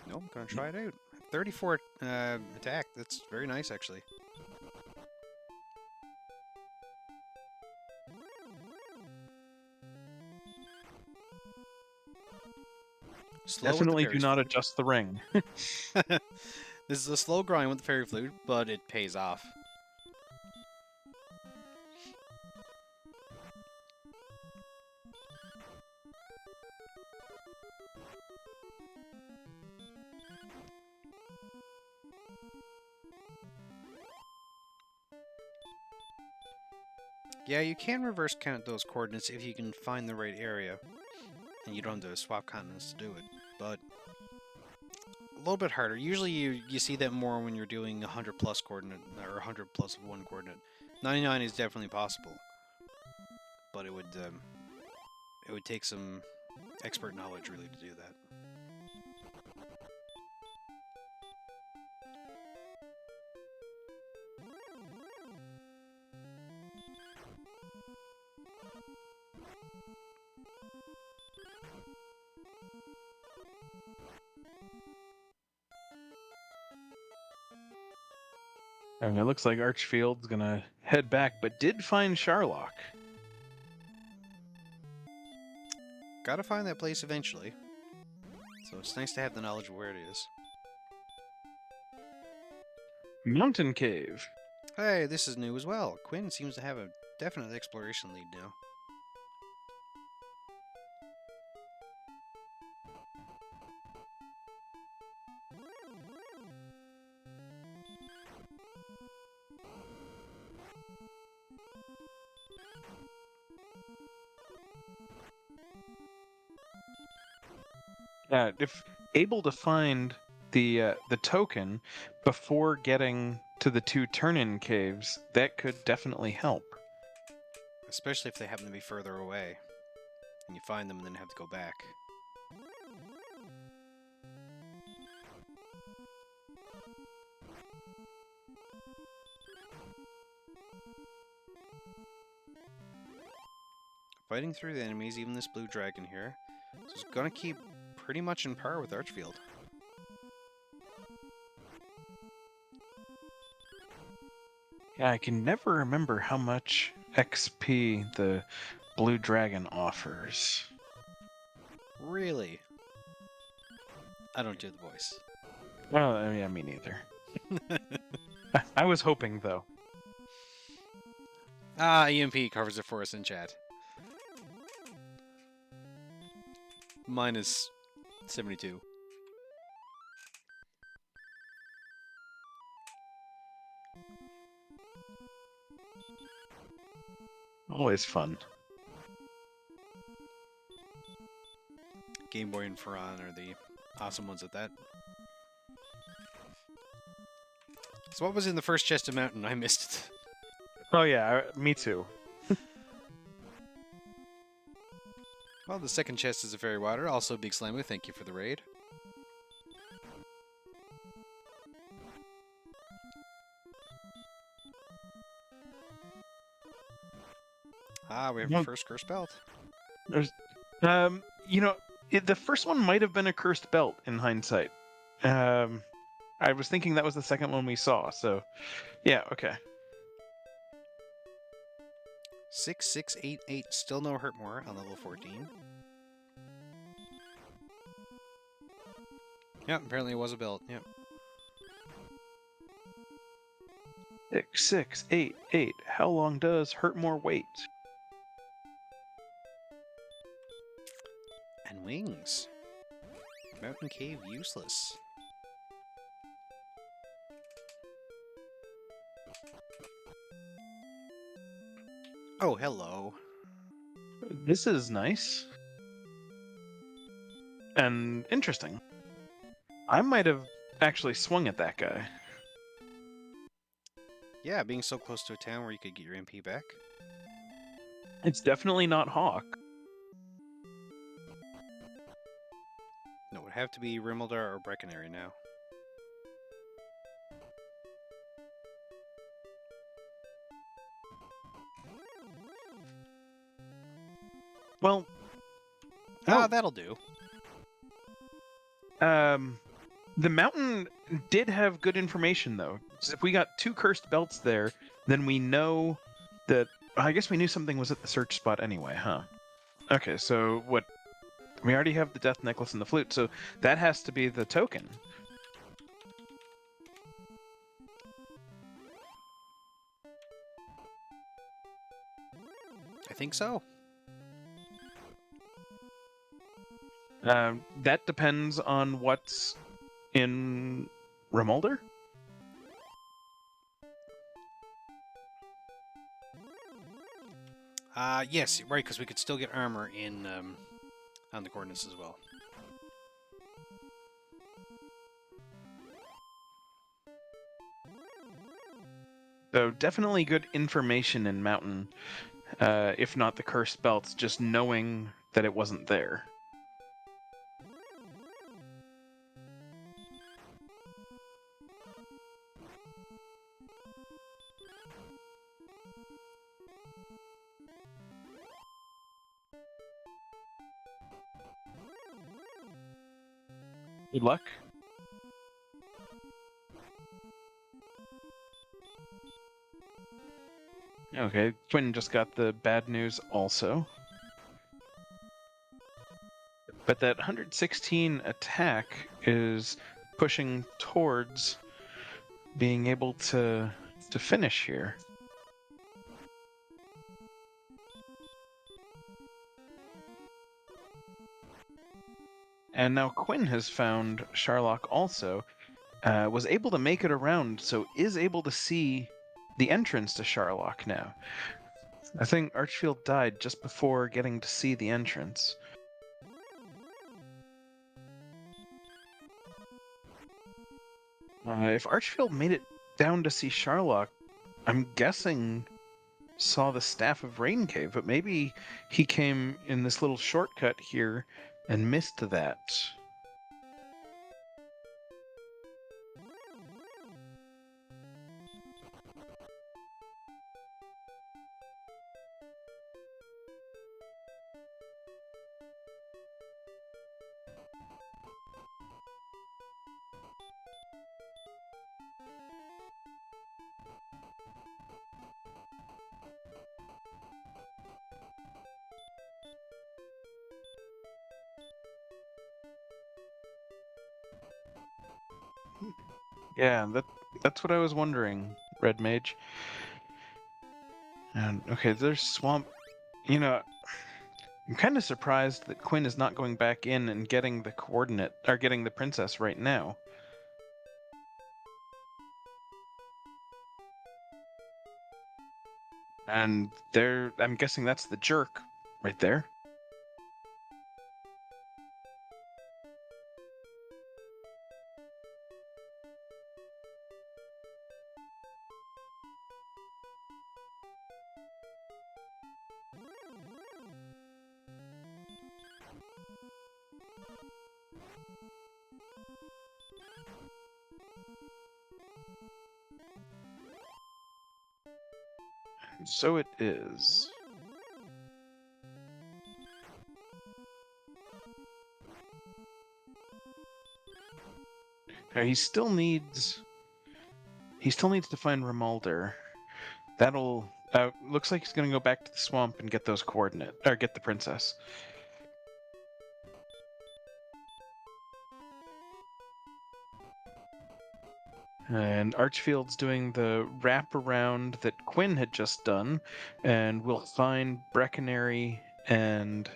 Nope, gonna try it out. 34 attack, that's very nice, actually. Slow with the Definitely do fairies. not adjust the ring. This is a slow grind with the fairy flute, but it pays off. Yeah, you can reverse count those coordinates if you can find the right area, and you don't have to swap continents to do it, but a little bit harder. Usually you see that more when you're doing 100 plus coordinate, or 100 plus of one coordinate. 99 is definitely possible, but it would take some expert knowledge really to do that. And it looks like Archfield's gonna head back, but did find Sharlock. Gotta find that place eventually, so it's nice to have the knowledge of where it is. Mountain Cave. Hey, this is new as well. Quinn seems to have a definite exploration lead now. If able to find the token before getting to the two turn-in caves, that could definitely help. Especially if they happen to be further away, and you find them and then have to go back. Fighting through the enemies, even this blue dragon here. So it's gonna keep pretty much in par with Archfield. Yeah, I can never remember how much XP the blue dragon offers. Really? I don't do the voice. Oh, yeah, me neither. I was hoping, though. EMP covers it for us in chat. Mine is 72. Always fun. Game Boy and Ferran are the awesome ones at that. So what was in the first chest of mountain? I missed it. Oh yeah, me too. Well, the second chest is a fairy water. Also, Big Slamu, thank you for the raid. We have our first curse belt. You know, the first one might have been a cursed belt in hindsight. Um, I was thinking that was the second one we saw, so yeah, okay. 6688, still no hurt more on level 14. Yep, apparently it was a belt. Yep. 6688. How long does hurt more wait? And wings. Mountain cave useless. Oh, hello. This is nice and interesting. I might have actually swung at that guy. Yeah, being so close to a town where you could get your MP back. It's definitely not Hawk. No, it would have to be Rimmeldar or Breckenary now. Well, Ah, no. that'll do. The mountain did have good information though. So if we got 2 cursed belts there, then we know that. I guess we knew something was at the search spot anyway, huh? Okay, so what? We already have the death necklace and the flute, so that has to be the token. I think so. That depends on what's in Remolder. Yes, right, because we could still get armor in on the coordinates as well. So definitely good information in Mountain, if not the cursed belts, just knowing that it wasn't there. Good luck. Okay, Quinn just got the bad news also. But that 116 attack is pushing towards being able to finish here. And now Quinn has found Sharlock also, was able to make it around, so is able to see the entrance to Sharlock now. I think Archfield died just before getting to see the entrance. If Archfield made it down to see Sharlock, I'm guessing saw the Staff of Rain Cave, but maybe he came in this little shortcut here and missed that. Yeah, that's what I was wondering, Red Mage. And okay, there's Swamp. You know, I'm kind of surprised that Quinn is not going back in and getting the coordinate or getting the princess right now. And there, I'm guessing that's the jerk right there. So it is. He still needs. He still needs to find Romualder. That'll. Looks like he's gonna go back to the swamp and get those coordinates, or get the princess. And Archfield's doing the wraparound that Quinn had just done, and we'll find Breckenary and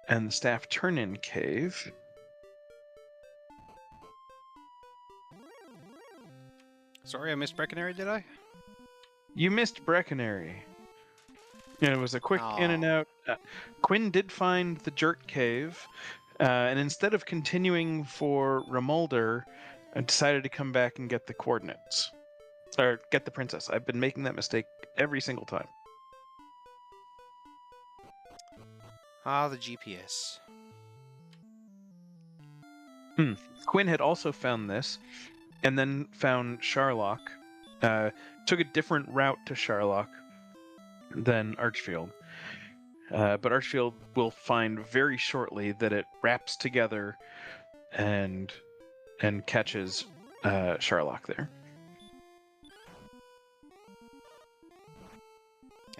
the Staff Turn-In Cave. Sorry, I missed Breckenary, did I? You missed Breckenary. And it was a quick in and out. Quinn did find the Jurt Cave, and instead of continuing for Romualder, I decided to come back and get the coordinates. Or get the princess. I've been making that mistake every single time. Ah, the GPS. Quinn had also found this, and then found Sharlock. Took a different route to Sharlock than Archfield. But Archfield will find very shortly that it wraps together and catches Sharlock there.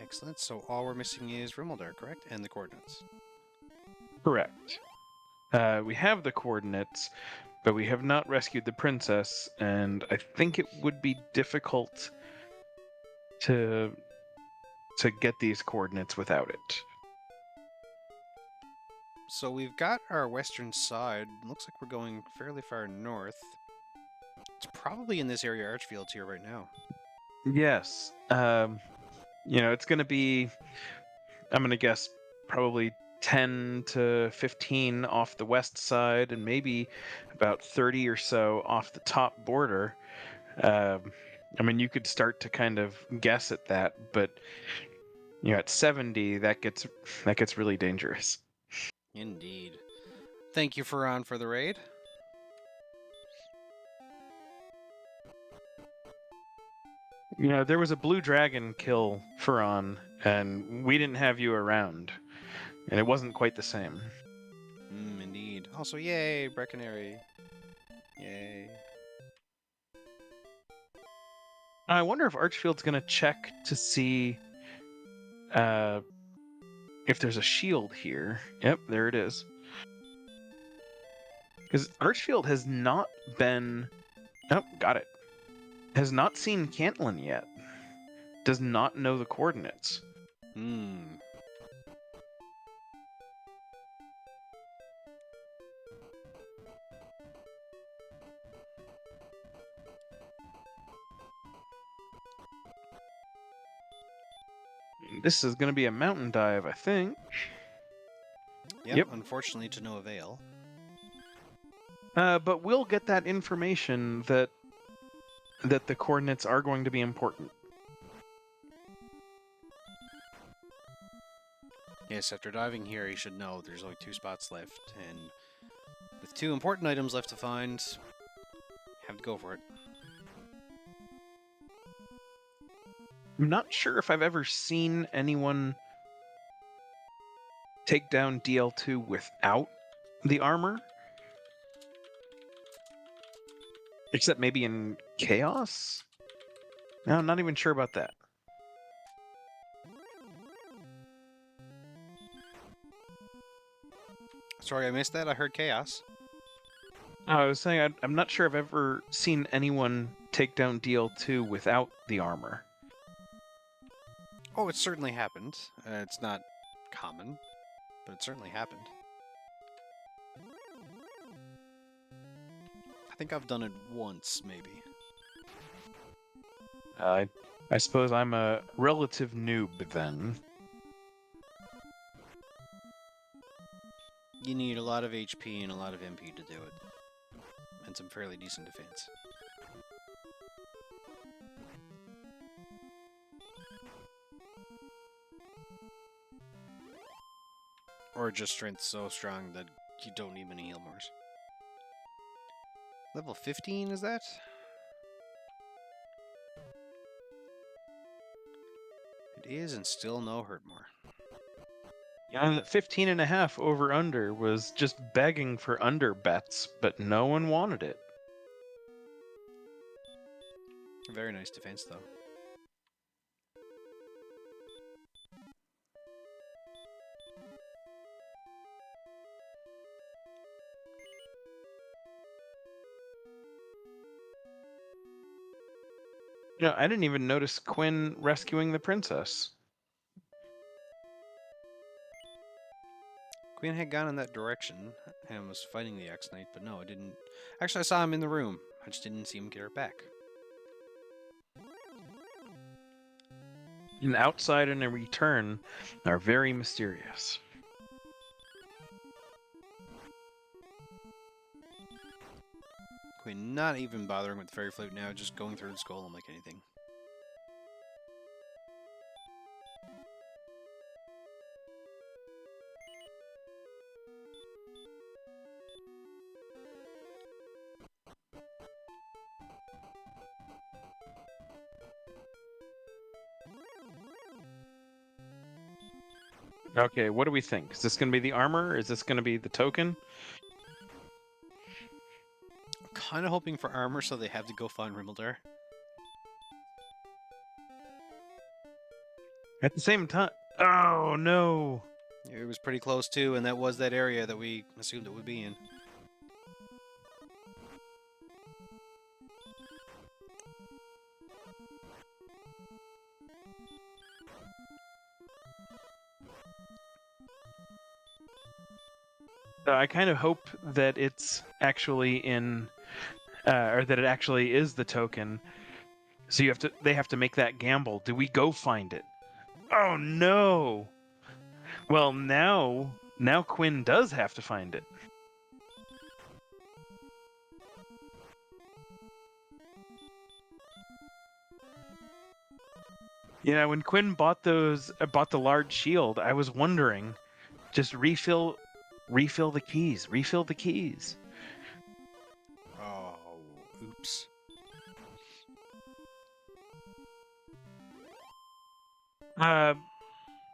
Excellent. So all we're missing is Romualder, correct? And the coordinates. Correct. We have the coordinates, but we have not rescued the princess, and I think it would be difficult to get these coordinates without it. So we've got our western side. Looks like we're going fairly far north. It's probably in this area Archfield's here right now. Yes. It's going to be, I'm going to guess, probably 10 to 15 off the west side, and maybe about 30 or so off the top border. You could start to kind of guess at that, but at 70, that gets really dangerous. Indeed. Thank you, Faran, for the raid. There was a blue dragon kill Faran, and we didn't have you around, and it wasn't quite the same. Indeed. Also, yay, Breckenary. Yay. I wonder if Archfield's going to check to see if there's a shield here. Yep, there it is. Because Archfield has not been... Oh, got it. Has not seen Cantillon yet. Does not know the coordinates. This is going to be a mountain dive, I think. Yep. Unfortunately, to no avail. But we'll get that information that the coordinates are going to be important. Yes, after diving here, you should know there's only 2 spots left, and with 2 important items left to find, have to go for it. I'm not sure if I've ever seen anyone take down DL2 without the armor. Except maybe in Chaos? No, I'm not even sure about that. Sorry, I missed that. I heard Chaos. I was saying I'm not sure I've ever seen anyone take down DL2 without the armor. Oh, it certainly happened. It's not common, but it certainly happened. I think I've done it once, maybe. I suppose I'm a relative noob then. You need a lot of HP and a lot of MP to do it. And some fairly decent defense. Or just strength so strong that you don't need many heal mores. Level 15, is that? It is, and still no hurt more. Yeah, that 15.5 over under was just begging for under bets, but no one wanted it. Very nice defense, though. I didn't even notice Quinn rescuing the princess. Quinn had gone in that direction and was fighting the X-Knight, but no, I didn't. Actually, I saw him in the room. I just didn't see him get her back. An outside and a return are very mysterious. Quinn not even bothering with the Fairy Flute now, just going through his golem like anything. Okay, what do we think? Is this going to be the armor? Is this going to be the token? Kind of hoping for armor so they have to go find Rimmildar. At the same time, oh no! It was pretty close too, and that was that area that we assumed it would be in. I kind of hope that it's actually in, or that it actually is the token. So they have to make that gamble. Do we go find it? Oh no! Well, now Quinn does have to find it. Yeah, when Quinn bought the large shield, I was wondering, just refill the keys. Oh, oops.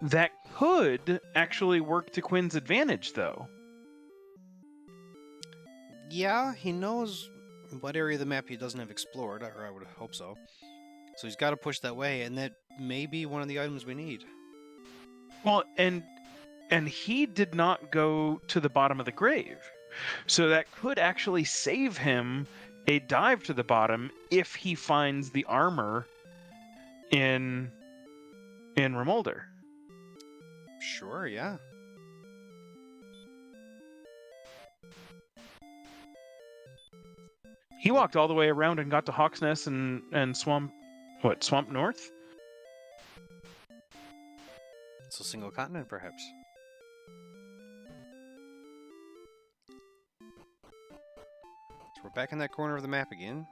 That could actually work to Quinn's advantage, though. Yeah, he knows what area of the map he doesn't have explored, or I would hope so. So he's got to push that way, and that may be one of the items we need. Well, and he did not go to the bottom of the grave. So that could actually save him a dive to the bottom if he finds the armor in Remolder. Sure, yeah. He walked all the way around and got to Hawksnest and Swamp North? So single continent, perhaps. So we're back in that corner of the map again.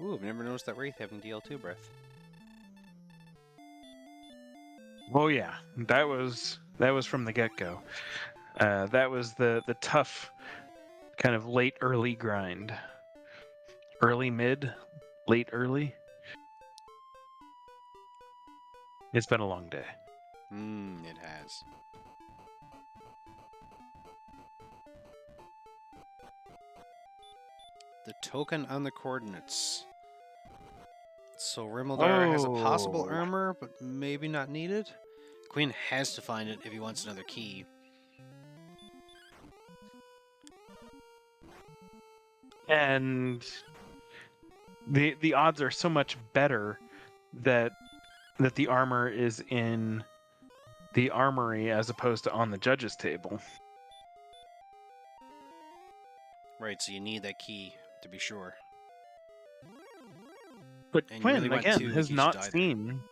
Ooh, I've never noticed that Wraith having DL2 breath. Oh yeah, that was from the get-go. That was the tough kind of late early grind. Early mid, late early. It's been a long day. It has. The token on the coordinates. So Rimmildar has a possible Oh. armor, but maybe not needed. Quinn has to find it if he wants another key. And the odds are so much better that the armor is in the armory as opposed to on the judge's table. Right, so you need that key to be sure. But And you Quinn really want again two in has case you not die there. seen.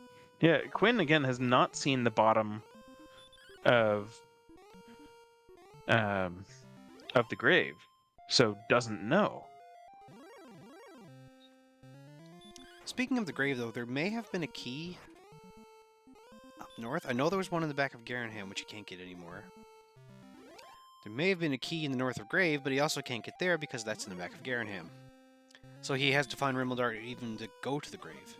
Yeah, Quinn again has not seen the bottom of the grave, so doesn't know. Speaking of the grave, though, there may have been a key up north. I know there was one in the back of Garenham, which you can't get anymore. There may have been a key in the north of Grave, but he also can't get there because that's in the back of Garenham. So he has to find Rimmildar even to go to the Grave.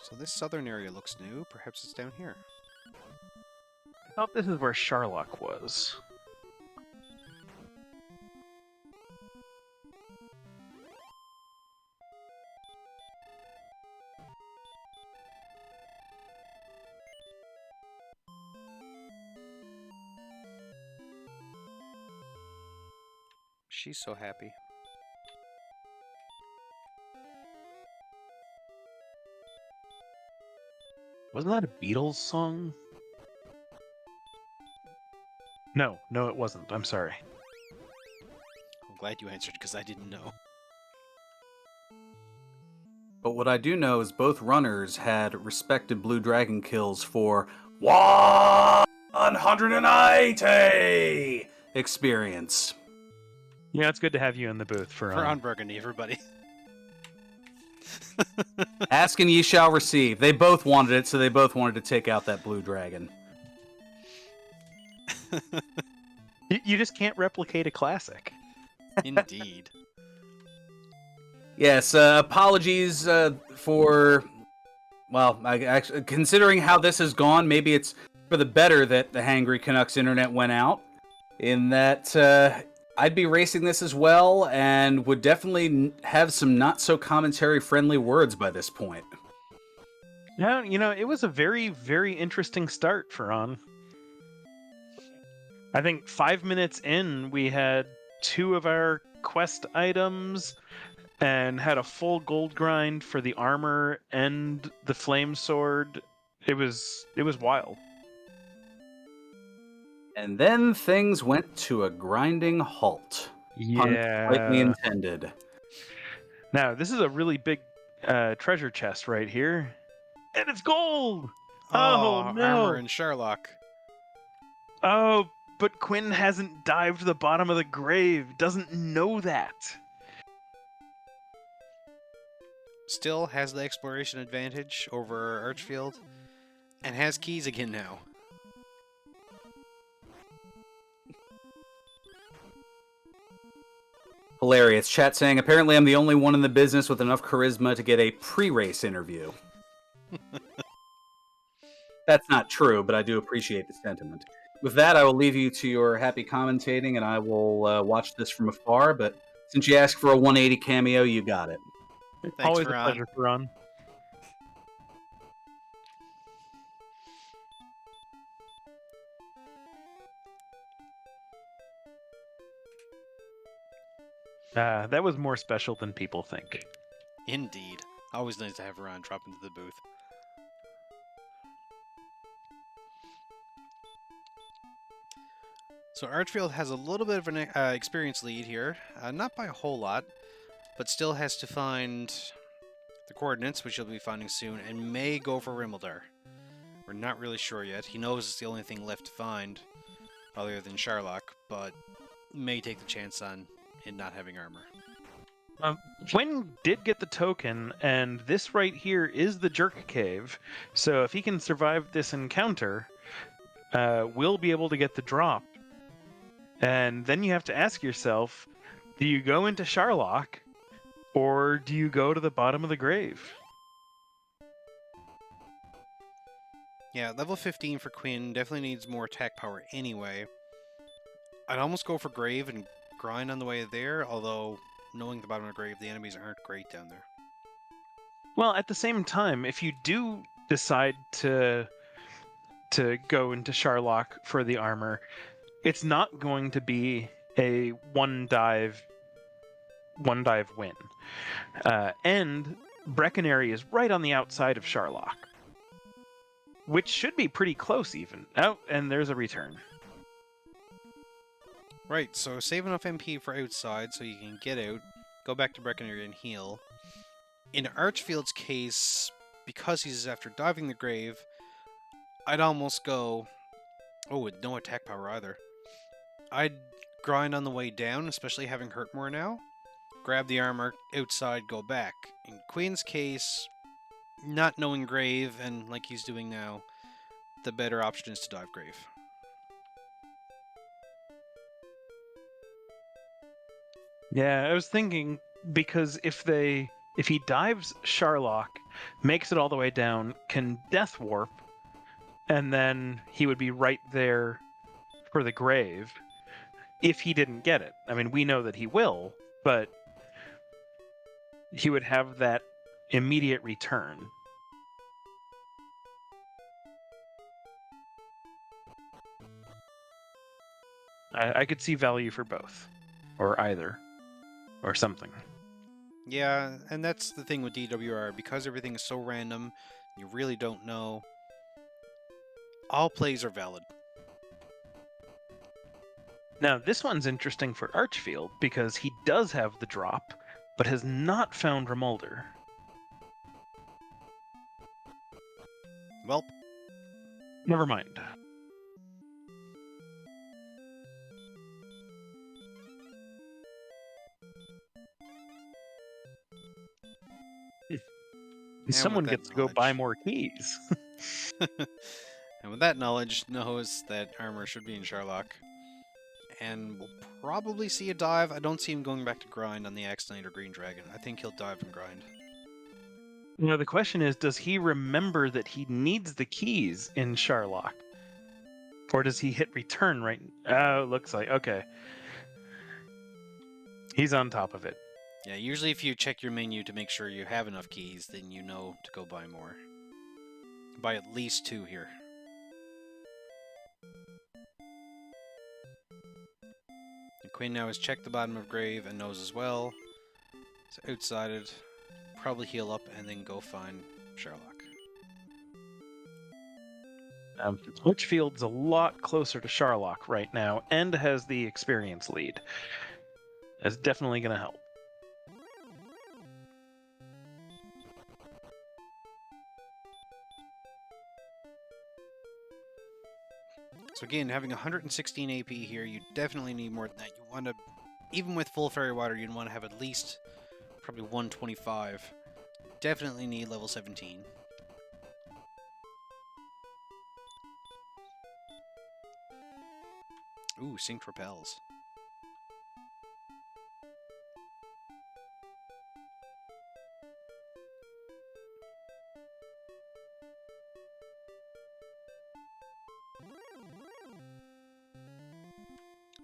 So this southern area looks new. Perhaps it's down here. I thought this is where Sharlock was. She's so happy. Wasn't that a Beatles song? No, it wasn't. I'm sorry. I'm glad you answered because I didn't know. But what I do know is both runners had respected Blue Dragon kills for 180 experience. Yeah, it's good to have you in the booth for On Burgundy, everybody. Ask and ye shall receive. They both wanted it, so they both wanted to take out that Blue Dragon. You just can't replicate a classic. Indeed. Yes, apologies for... Well, actually, considering how this has gone, maybe it's for the better that the Hangry Canucks internet went out. In that I'd be racing this as well, and would definitely have some not-so-commentary-friendly words by this point. Yeah, it was a very, very interesting start for On. I think 5 minutes in, we had 2 of our quest items and had a full gold grind for the armor and the flame sword. It was wild. And then things went to a grinding halt. Pun slightly intended. Now, this is a really big treasure chest right here. And it's gold! Oh, no! Armor and Sherlock. Oh, but Quinn hasn't dived to the bottom of the grave. Doesn't know that. Still has the exploration advantage over Archfield. And has keys again now. Hilarious. Chat saying, apparently I'm the only one in the business with enough charisma to get a pre-race interview. That's not true, but I do appreciate the sentiment. With that, I will leave you to your happy commentating, and I will watch this from afar, but since you asked for a 180 cameo, you got it. Thanks, Always Veron. a pleasure, Veron. That was more special than people think. Indeed. Always nice to have Veron drop into the booth. So Archfield has a little bit of an experience lead here. Not by a whole lot, but still has to find the coordinates, which he'll be finding soon, and may go for Rimmildar. We're not really sure yet. He knows it's the only thing left to find, other than Sharlock, but may take the chance on it not having armor. Quinn did get the token, and this right here is the Jerk Cave, so if he can survive this encounter, we'll be able to get the drop. And then you have to ask yourself, do you go into Sharlock, or do you go to the bottom of the grave? Yeah, level 15 for Quinn definitely needs more attack power anyway. I'd almost go for Grave and grind on the way there, although knowing the bottom of the grave, the enemies aren't great down there. Well, at the same time, if you do decide to go into Sharlock for the armor, it's not going to be a one dive win. And Breckenary is right on the outside of Sharlock, which should be pretty close even. Oh, and there's a return. Right, so save enough MP for outside so you can get out, go back to Breckenary and heal. In Archfield's case, because he's after diving the grave, I'd almost go. Oh, with no attack power either. I'd grind on the way down, especially having hurt more now. Grab the armor outside, go back. In Queen's case, not knowing grave and like he's doing now, the better option is to dive grave. Yeah, I was thinking because if he dives Sharlock, makes it all the way down, can death warp, and then he would be right there for the grave if he didn't get it. I mean, we know that he will, but he would have that immediate return. I could see value for both, or either, or something. Yeah, and that's the thing with DWR, because everything is so random, you really don't know. All plays are valid. Now, this one's interesting for Archfield because he does have the drop, but has not found Remolder. Welp. Never mind. Someone gets to go buy more keys. And with that knowledge, knows that armor should be in Sharlock. And we'll probably see a dive. I don't see him going back to grind on the Axe Knight or Green Dragon. I think he'll dive and grind. You know, the question is, does he remember that he needs the keys in Sharlock? Or does he hit return right? Oh, looks like, okay. He's on top of it. Yeah, usually if you check your menu to make sure you have enough keys, then you know to go buy more. Buy at least 2 here. And Quinn now has checked the bottom of grave and knows as well. So outside-ed. Probably heal up and then go find Sherlock. Litchfield's a lot closer to Sharlock right now and has the experience lead. That's definitely going to help. So again, having 116 AP here, you definitely need more than that. You want to, even with full fairy water, you'd want to have at least probably 125. Definitely need level 17. Ooh, synced repels.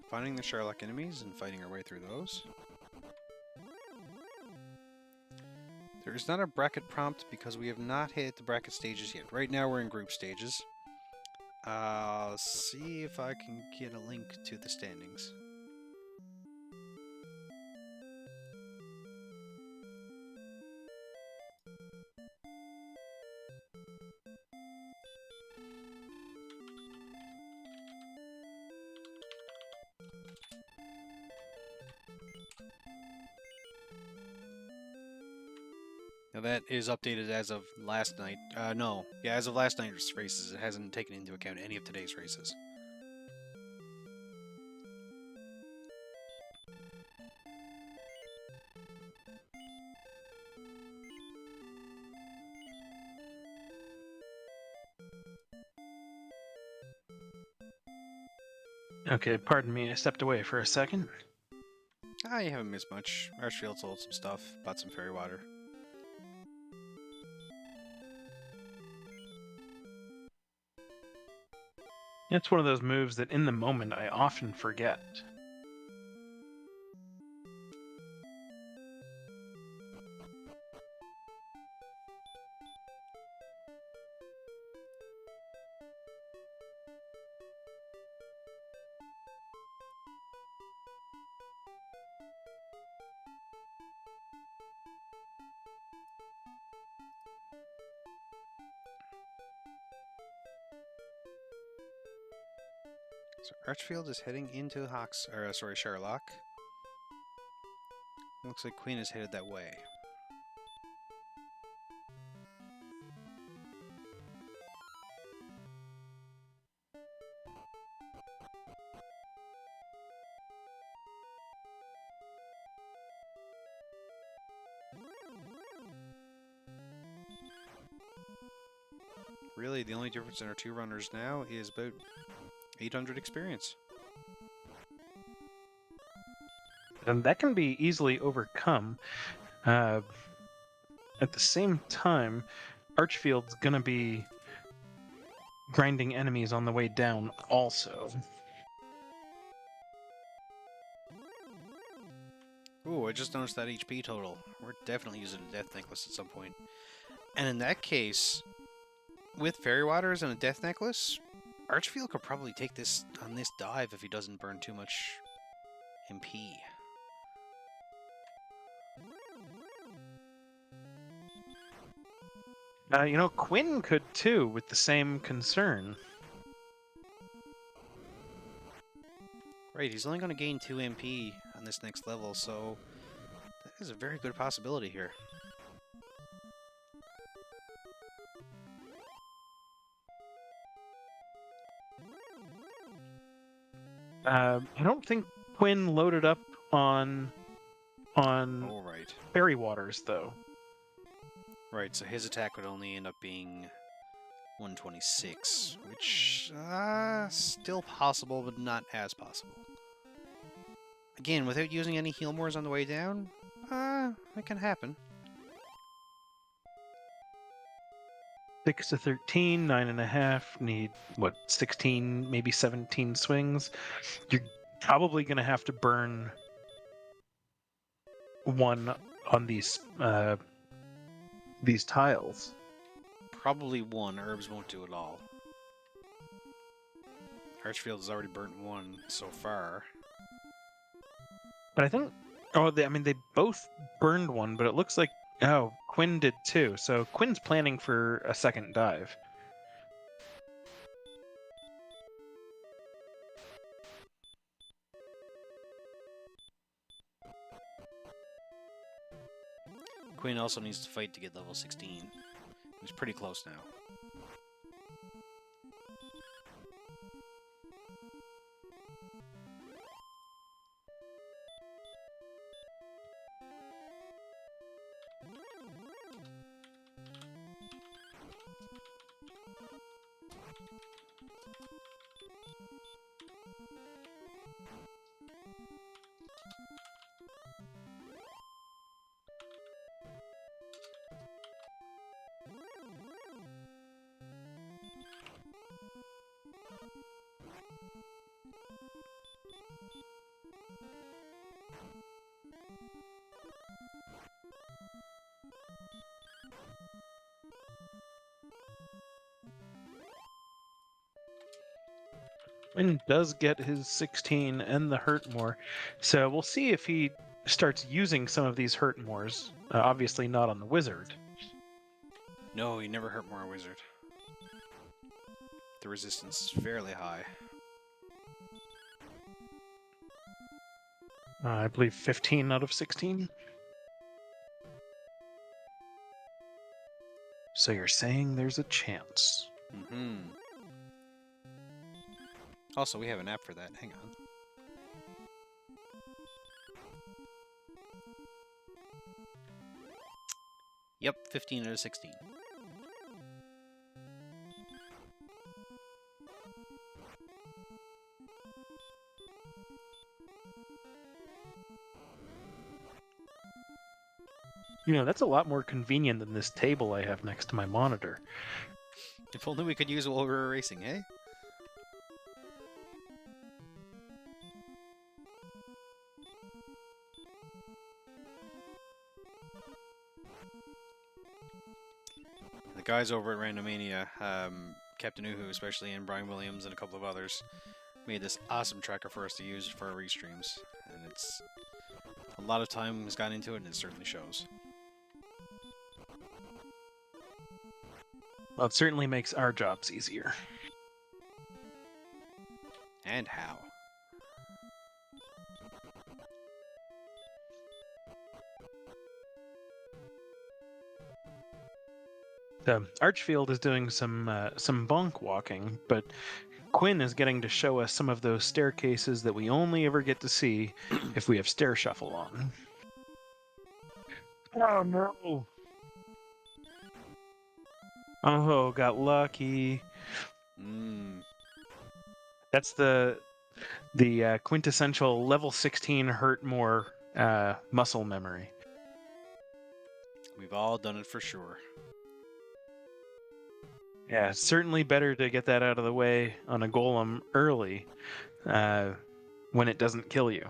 Finding the Sherlock enemies and fighting our way through those. There is not a bracket prompt because we have not hit the bracket stages yet. Right now we're in group stages. See if I can get a link to the standings. Now that is updated as of last night. No. Yeah, as of last night's races, it hasn't taken into account any of today's races. Okay, pardon me, I stepped away for a second. You haven't missed much. Archfield sold some stuff, bought some fairy water. It's one of those moves that in the moment I often forget. So Archfield is heading into Sherlock. Looks like Queen is headed that way. Really, the only difference in our two runners now is about 800 experience. And that can be easily overcome. At the same time, Archfield's gonna be grinding enemies on the way down also. Ooh, I just noticed that HP total. We're definitely using a death necklace at some point. And in that case, with fairy waters and a death necklace, Archfield could probably take this on this dive if he doesn't burn too much MP. Quinn could too, with the same concern. Right, he's only going to gain 2 MP on this next level, so that is a very good possibility here. I don't think Quinn loaded up on Oh, right. fairy waters though. Right, so his attack would only end up being 126, which, still possible, but not as possible. Again, without using any heal mores on the way down, it can happen. 6 to 13, 9.5, need, 16, maybe 17 swings. You're probably going to have to burn one on these tiles. Probably 1, herbs won't do it all. Archfield has already burnt 1 so far. But I think, they both burned one, but it looks like, Quinn did too. So Quinn's planning for a second dive. Quinn also needs to fight to get level 16. He's pretty close now. Quinn does get his 16 and the hurt more. So we'll see if he starts using some of these hurt mores. Obviously not on the wizard. No, he never hurt more wizard. The resistance is fairly high. I believe 15 out of 16. So you're saying there's a chance. Mm-hmm. Also, we have an app for that. Hang on. Yep, 15 out of 16. That's a lot more convenient than this table I have next to my monitor. If only we could use it while we were racing, eh? The guys over at Randomania, Captain Uhu especially, and Brian Williams and a couple of others, made this awesome tracker for us to use for our restreams. And it's a lot of time has gone into it, and it certainly shows. Well, it certainly makes our jobs easier. And how? Archfield is doing some bonk walking, but Quinn is getting to show us some of those staircases that we only ever get to see if we have stair shuffle on. Oh no! Oh, got lucky. Mm. That's the quintessential level 16 hurt more muscle memory. We've all done it for sure. Yeah, certainly better to get that out of the way on a golem early when it doesn't kill you.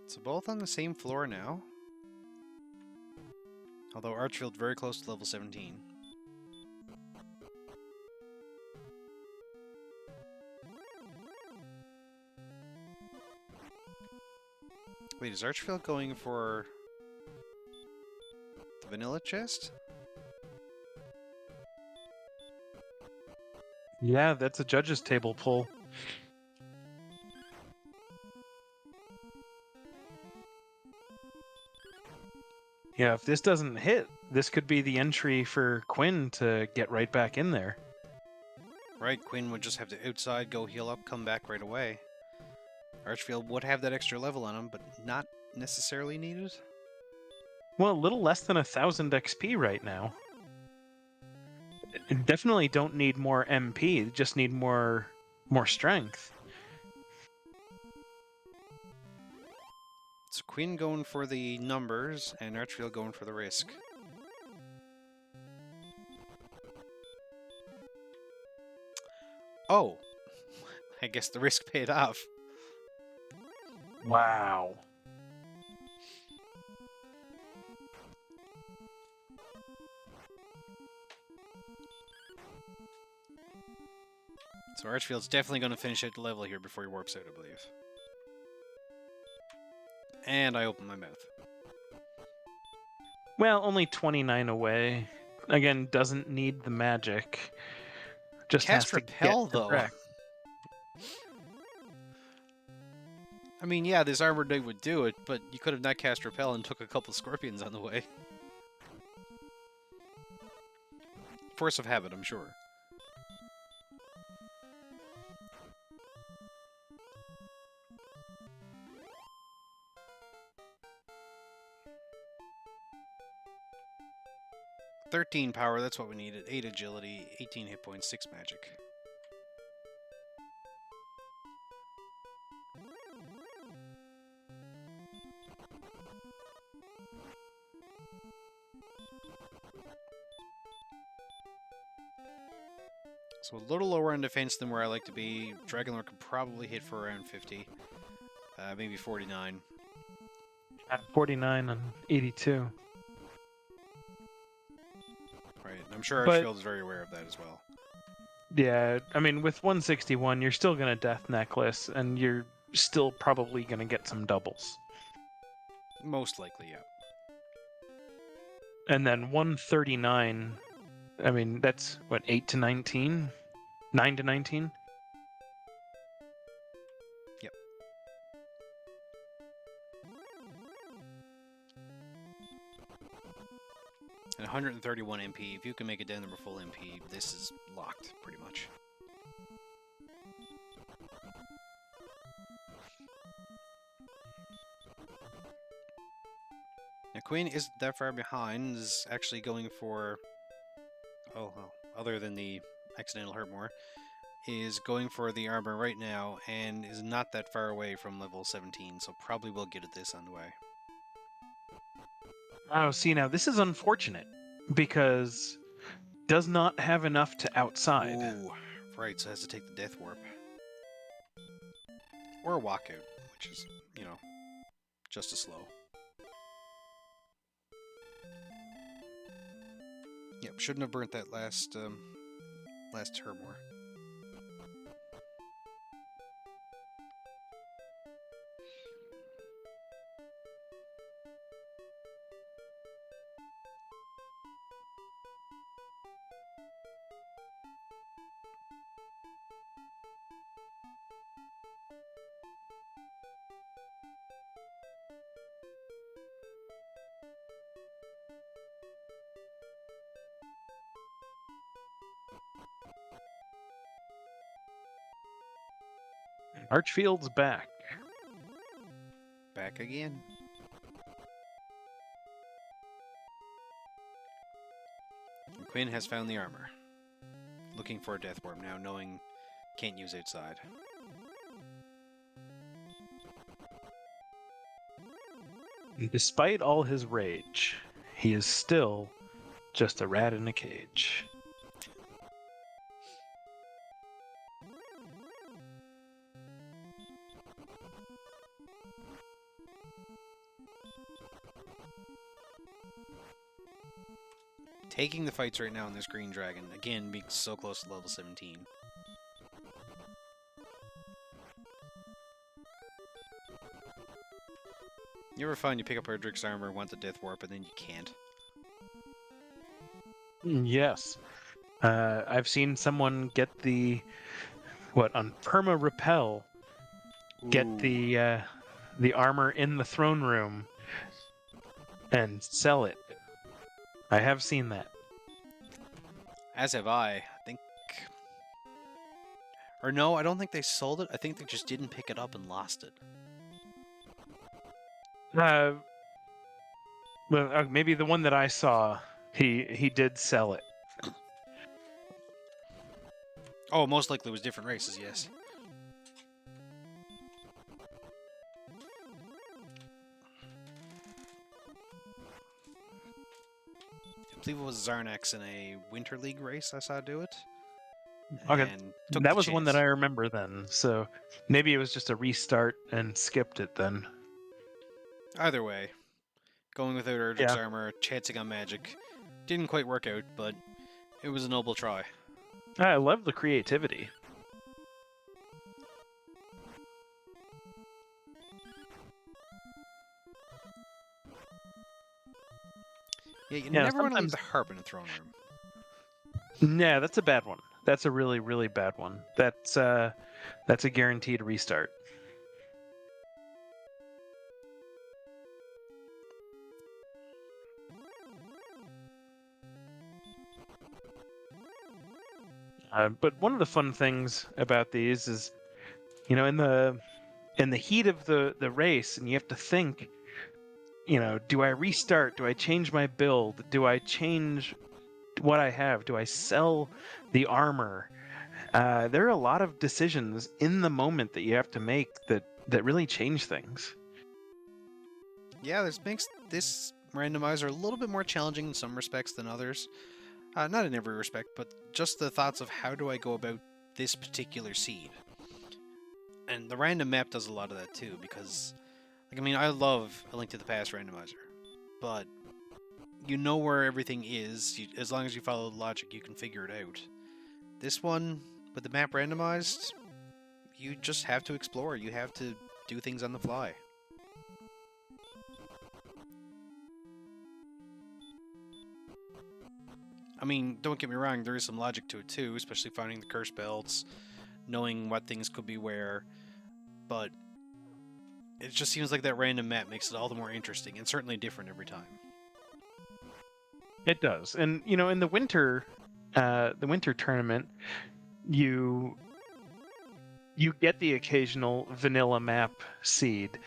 So both on the same floor now? Although Archfield very close to level 17. Wait, is Archfield going for the vanilla chest? Yeah, that's a judge's table pull. Yeah, if this doesn't hit, this could be the entry for Quinn to get right back in there. Right, Quinn would just have to outside, go heal up, come back right away. Archfield would have that extra level on him, but not necessarily needed. Well, a little less than 1,000 XP right now. Definitely don't need more MP, just need more strength. So Quinn going for the numbers, and Archfield going for the risk. Oh! I guess the risk paid off. Wow. So Archfield's definitely going to finish at the level here before he warps out, I believe. And I open my mouth. Well, only 29 away. Again, doesn't need the magic. Just Cast has to Repel, get though. direct. I mean, yeah, this Armored Knight would do it, but you could have not cast Repel and took a couple scorpions on the way. Force of habit, I'm sure. "13 power, that's what we needed. 8 agility, 18 hit points, 6 magic." So a little lower on defense than where I like to be. Dragonlord could probably hit for around 50. Maybe 49. At 49 and 82. Right, and I'm sure But- Archfield is very aware of that as well. Yeah, I mean, with 161, you're still going to Death Necklace, and you're still probably going to get some doubles. Most likely, yeah. And then 139, I mean, that's, what, 8 to 19? 9 to 19? Yep. And 131 MP. If you can make it down to full MP, this is locked, pretty much. Now, Queen isn't that far behind, is actually going for... Oh, well, other than the accidental hurt more, is going for the armor right now, and is not that far away from level 17, so probably will get at this on the way. Oh, see, now, this is unfortunate, because does not have enough to outside. Ooh, right, so has to take the Death Warp. Or a Walkout, which is, you know, just as slow. Yep, shouldn't have burnt that last Turmoor. Archfield's back. Back again. And Quinn has found the armor. Looking for a death worm now, knowing can't use outside. Despite all his rage, he is still just a rat in a cage. Taking the fights right now on this green dragon, again being so close to level 17. You ever find you pick up Erdrick's armor, want the death warp, and then you can't? Yes. I've seen someone get on perma repel, get Ooh. the armor in the throne room and sell it. I have seen that. As have I think... Or no, I don't think they sold it. I think they just didn't pick it up and lost it. Maybe the one that I saw, he did sell it. Oh, most likely it was different races, yes. I believe it was Zarnax in a Winter League race I saw do it. Okay, And took that the was the one that chance. I remember then. So maybe it was just a restart and skipped it then. Either way, going without Erdrick's Yeah. armor, chancing on magic, didn't quite work out, but it was a noble try. I love the creativity. Yeah, you Yeah, never want to leave sometimes- the harp in a throne room. Yeah, that's a bad one. That's a really, really bad one. That's a guaranteed restart. But one of the fun things about these is, in the heat of the race, and you have to think, do I restart? Do I change my build? Do I change what I have? Do I sell the armor? There are a lot of decisions in the moment that you have to make that really change things. Yeah, this makes this randomizer a little bit more challenging in some respects than others. Not in every respect, but just the thoughts of how do I go about this particular seed. And the random map does a lot of that too, because, I love A Link to the Past randomizer, but you know where everything is. As long as you follow the logic, you can figure it out. This one, with the map randomized, you just have to explore. You have to do things on the fly. Don't get me wrong, there is some logic to it too, especially finding the curse belts, knowing what things could be where, but it just seems like that random map makes it all the more interesting, and certainly different every time. It does, and in the winter tournament, you get the occasional vanilla map seed,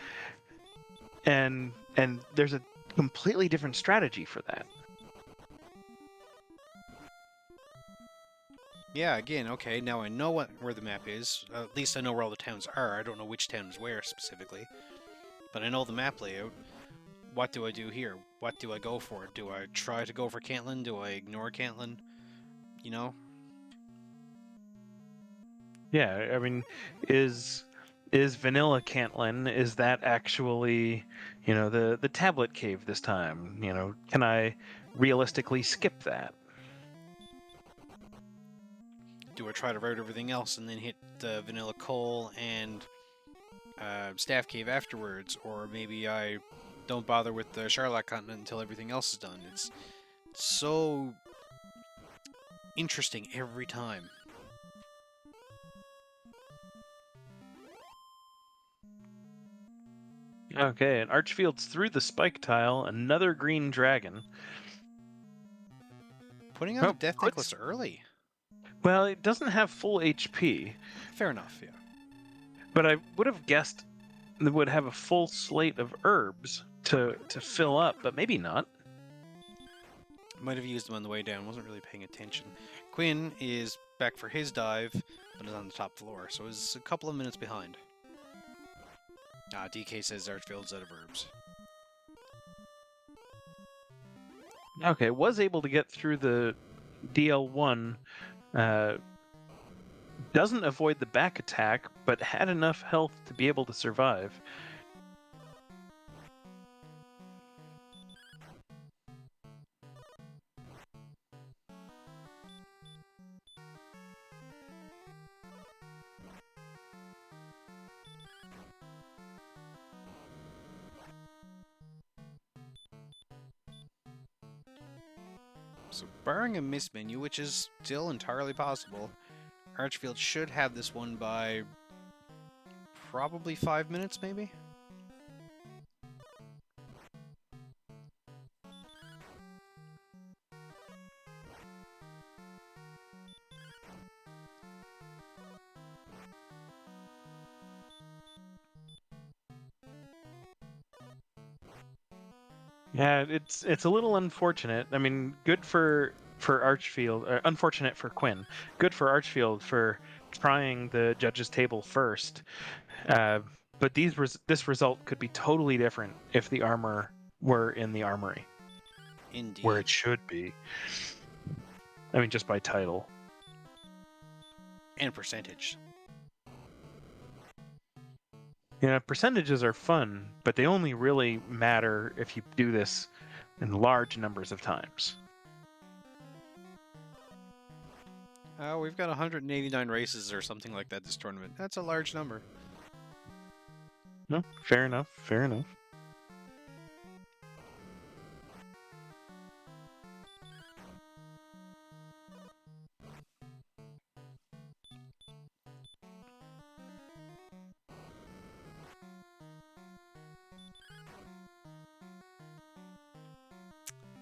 and there's a completely different strategy for that. Yeah, again, okay, now I know where the map is. At least I know where all the towns are. I don't know which town is where specifically. But I know the map layout. What do I do here? What do I go for? Do I try to go for Caitlyn? Do I ignore Caitlyn? Yeah, is vanilla Cantlin, is that actually, the tablet cave this time? Can I realistically skip that? Do I try to route everything else and then hit Vanilla Coal and Staff Cave afterwards? Or maybe I don't bother with the Charlotte Continent until everything else is done. It's so interesting every time. Okay, and Archfield's through the spike tile, another green dragon. Putting on a Death Necklace early. Well, it doesn't have full HP. Fair enough, yeah. But I would have guessed would have a full slate of herbs to fill up, but maybe not. Might have used them on the way down, wasn't really paying attention. Quinn is back for his dive, but is on the top floor, so is a couple of minutes behind. DK says Archfield's out of herbs. Okay, was able to get through the DL1. Doesn't avoid the back attack, but had enough health to be able to survive. So, barring a miss menu, which is still entirely possible, Archfield should have this one by probably 5 minutes, maybe? Yeah, it's a little unfortunate. I mean, good for Archfield, unfortunate for Quinn. Good for Archfield for trying the judges' table first. But this result could be totally different if the armor were in the armory, Indeed. where it should be. I mean, just by title. And percentage. Yeah, percentages are fun, but they only really matter if you do this in large numbers of times. We've got 189 races or something like that this tournament. That's a large number. No, fair enough, fair enough.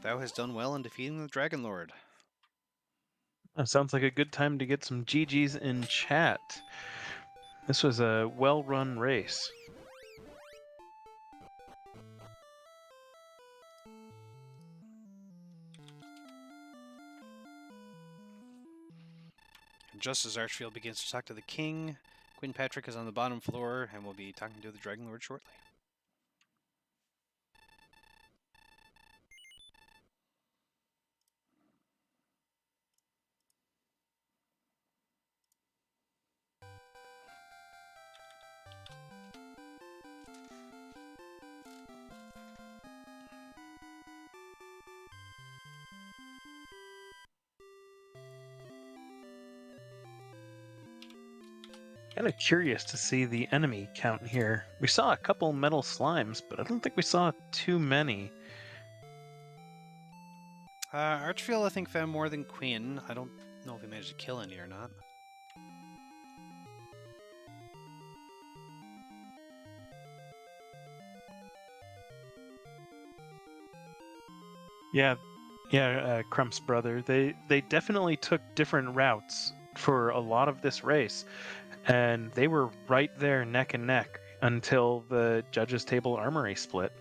Thou hast done well in defeating the Dragon Lord. That sounds like a good time to get some GGs in chat. This was a well-run race. And just as Archfield begins to talk to the king, Quinn Patrick is on the bottom floor and will be talking to the Dragon Lord shortly. Kind of curious to see the enemy count here. We saw a couple metal slimes, but I don't think we saw too many. Archfield, I think, found more than Quinn. I don't know if he managed to kill any or not. Yeah, Crump's brother. They definitely took different routes for a lot of this race, and they were right there neck and neck until the judges' table armory split.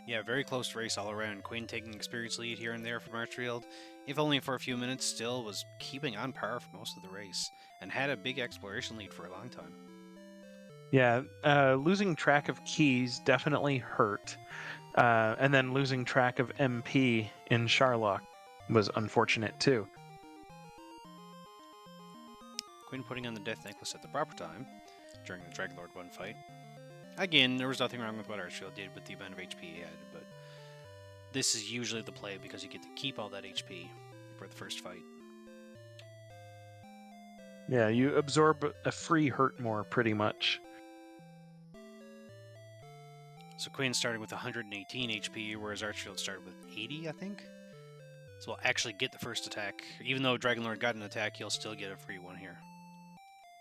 Yeah, very close race all around. Quinn taking experience lead here and there from Archfield, if only for a few minutes, still was keeping on par for most of the race, and had a big exploration lead for a long time. Yeah, losing track of keys definitely hurt. And then losing track of MP in Sharlock was unfortunate too. Quinn putting on the death necklace at the proper time during the Dragon Lord 1 fight. Again, there was nothing wrong with what Archfield did with the amount of HP he had, but this is usually the play because you get to keep all that HP for the first fight. Yeah, you absorb a free hurt more pretty much. So Quinn started with 118 HP, whereas Archfield started with 80, I think. So we'll actually get the first attack. Even though Dragon Lord got an attack, he'll still get a free one here.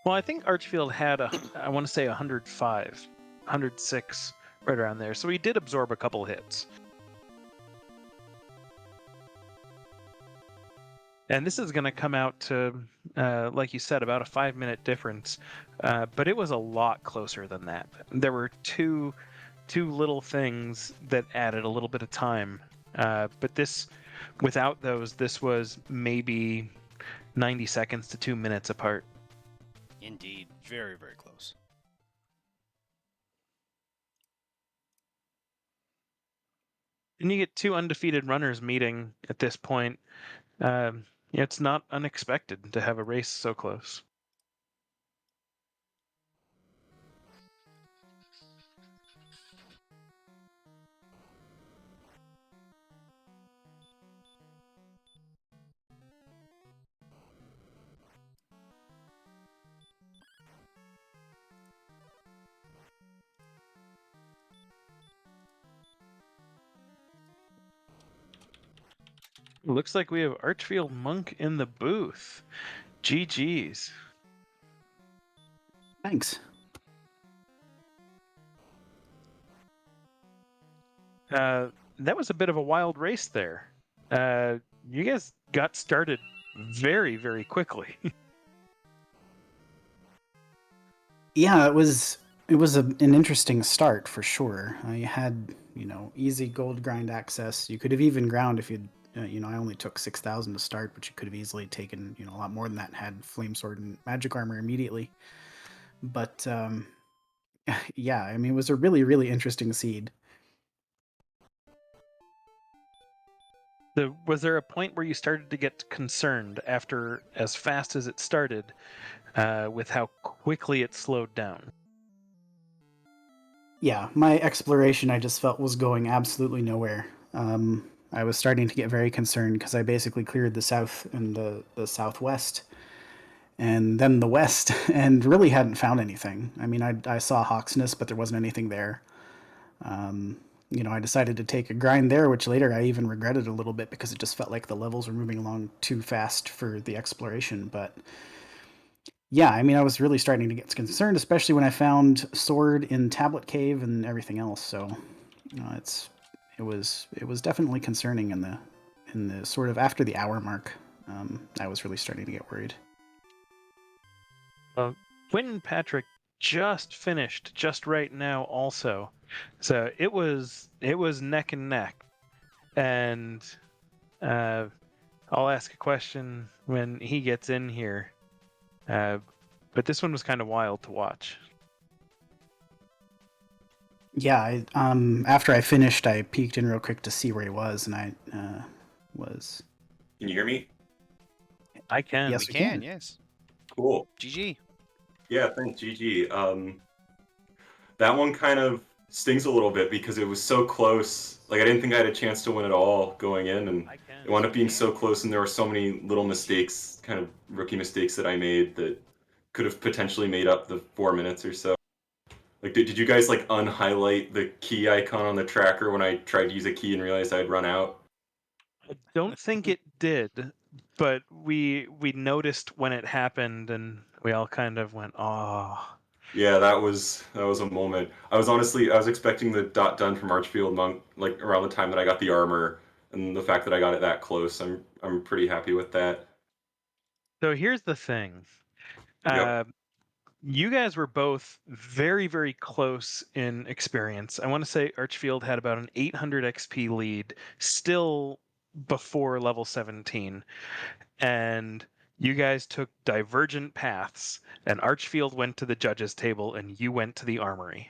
Well, I think Archfield had I want to say 105, 106, right around there. So he did absorb a couple hits. And this is going to come out to, like you said, about a 5-minute difference. But it was a lot closer than that. There were two little things that added a little bit of time. But this, without those, this was maybe 90 seconds to 2 minutes apart. Indeed. Very, very close. And you get two undefeated runners meeting at this point. It's not unexpected to have a race so close. Looks like we have ArchfieldMonk in the booth. GG's. Thanks. That was a bit of a wild race there. You guys got started very, very quickly. Yeah, it was an interesting start for sure. You had easy gold grind access. You could have even ground if you'd I only took 6,000 to start, but you could have easily taken a lot more than that and had flame sword and magic armor immediately. But yeah, I mean it was a really, really interesting seed. Was there a point where you started to get concerned after as fast as it started with how quickly it slowed down? Yeah, my exploration I just felt was going absolutely nowhere. I was starting to get very concerned because I basically cleared the south and the southwest and then the west and really hadn't found anything. I mean, I saw Hawksness, but there wasn't anything there. I decided to take a grind there, which later I even regretted a little bit because it just felt like the levels were moving along too fast for the exploration. But yeah, I mean, I was really starting to get concerned, especially when I found Sword in Tablet Cave and everything else. So, it was definitely concerning in the sort of after the hour mark. I was really starting to get worried. Quinn and Patrick just finished just right now also, so it was neck and neck. And I'll ask a question when he gets in here. But this one was kind of wild to watch. Yeah, after I finished, I peeked in real quick to see where he was, and I was. Can you hear me? I can. Yes, We we can, can. yes. Cool. GG. Yeah, thanks, GG. That one kind of stings a little bit because it was so close. Like, I didn't think I had a chance to win at all going in, and it wound up being so close, and there were so many little mistakes, kind of rookie mistakes that I made that could have potentially made up the 4 minutes or so. Like, did you guys, like, unhighlight the key icon on the tracker when I tried to use a key and realized I'd run out? I don't think it did, but we noticed when it happened, and we all kind of went, "Oh." Yeah, that was a moment. I was expecting the dot done from ArchfieldMonk like around the time that I got the armor, and the fact that I got it that close, I'm pretty happy with that. So here's the thing. Yep. You guys were both very, very close in experience. I want to say Archfield had about an 800 XP lead, still before level 17. And you guys took divergent paths, and Archfield went to the judges' table, and you went to the armory.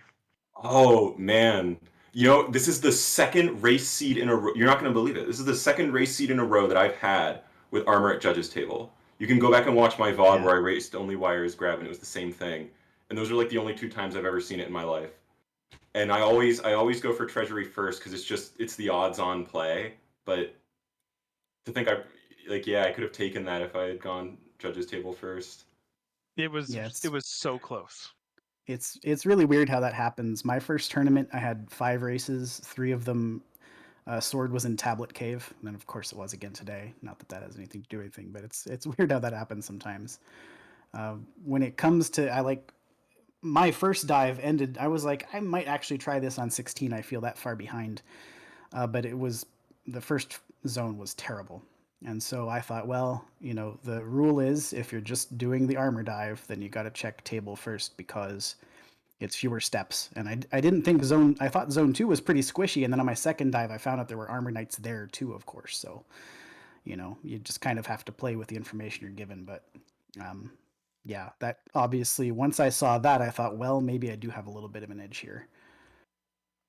Oh man. This is the second race seed in a row. You're not going to believe it. This is the second race seed in a row that I've had with armor at judges table. You can go back and watch my VOD Yeah. where I raced only wires grab and it was the same thing. And those are like the only 2 times I've ever seen it in my life. And I always go for treasury first because it's the odds on play. But to think I could have taken that if I had gone judges table first. It was Yeah, so close. it's really weird how that happens. My first tournament, I had 5 races. 3 of them, Sword was in Tablet Cave, and then of course it was again today. Not that that has anything to do with anything, but it's weird how that happens sometimes. When it comes to my first dive ended, I was like, I might actually try this on 16. I feel that far behind, but the first zone was terrible. And so I thought, well, the rule is if you're just doing the armor dive, then you got to check table first because it's fewer steps. And I didn't think I thought zone 2 was pretty squishy. And then on my second dive, I found out there were armor knights there too, of course. So, you just kind of have to play with the information you're given. But yeah, that obviously, once I saw that, I thought, well, maybe I do have a little bit of an edge here.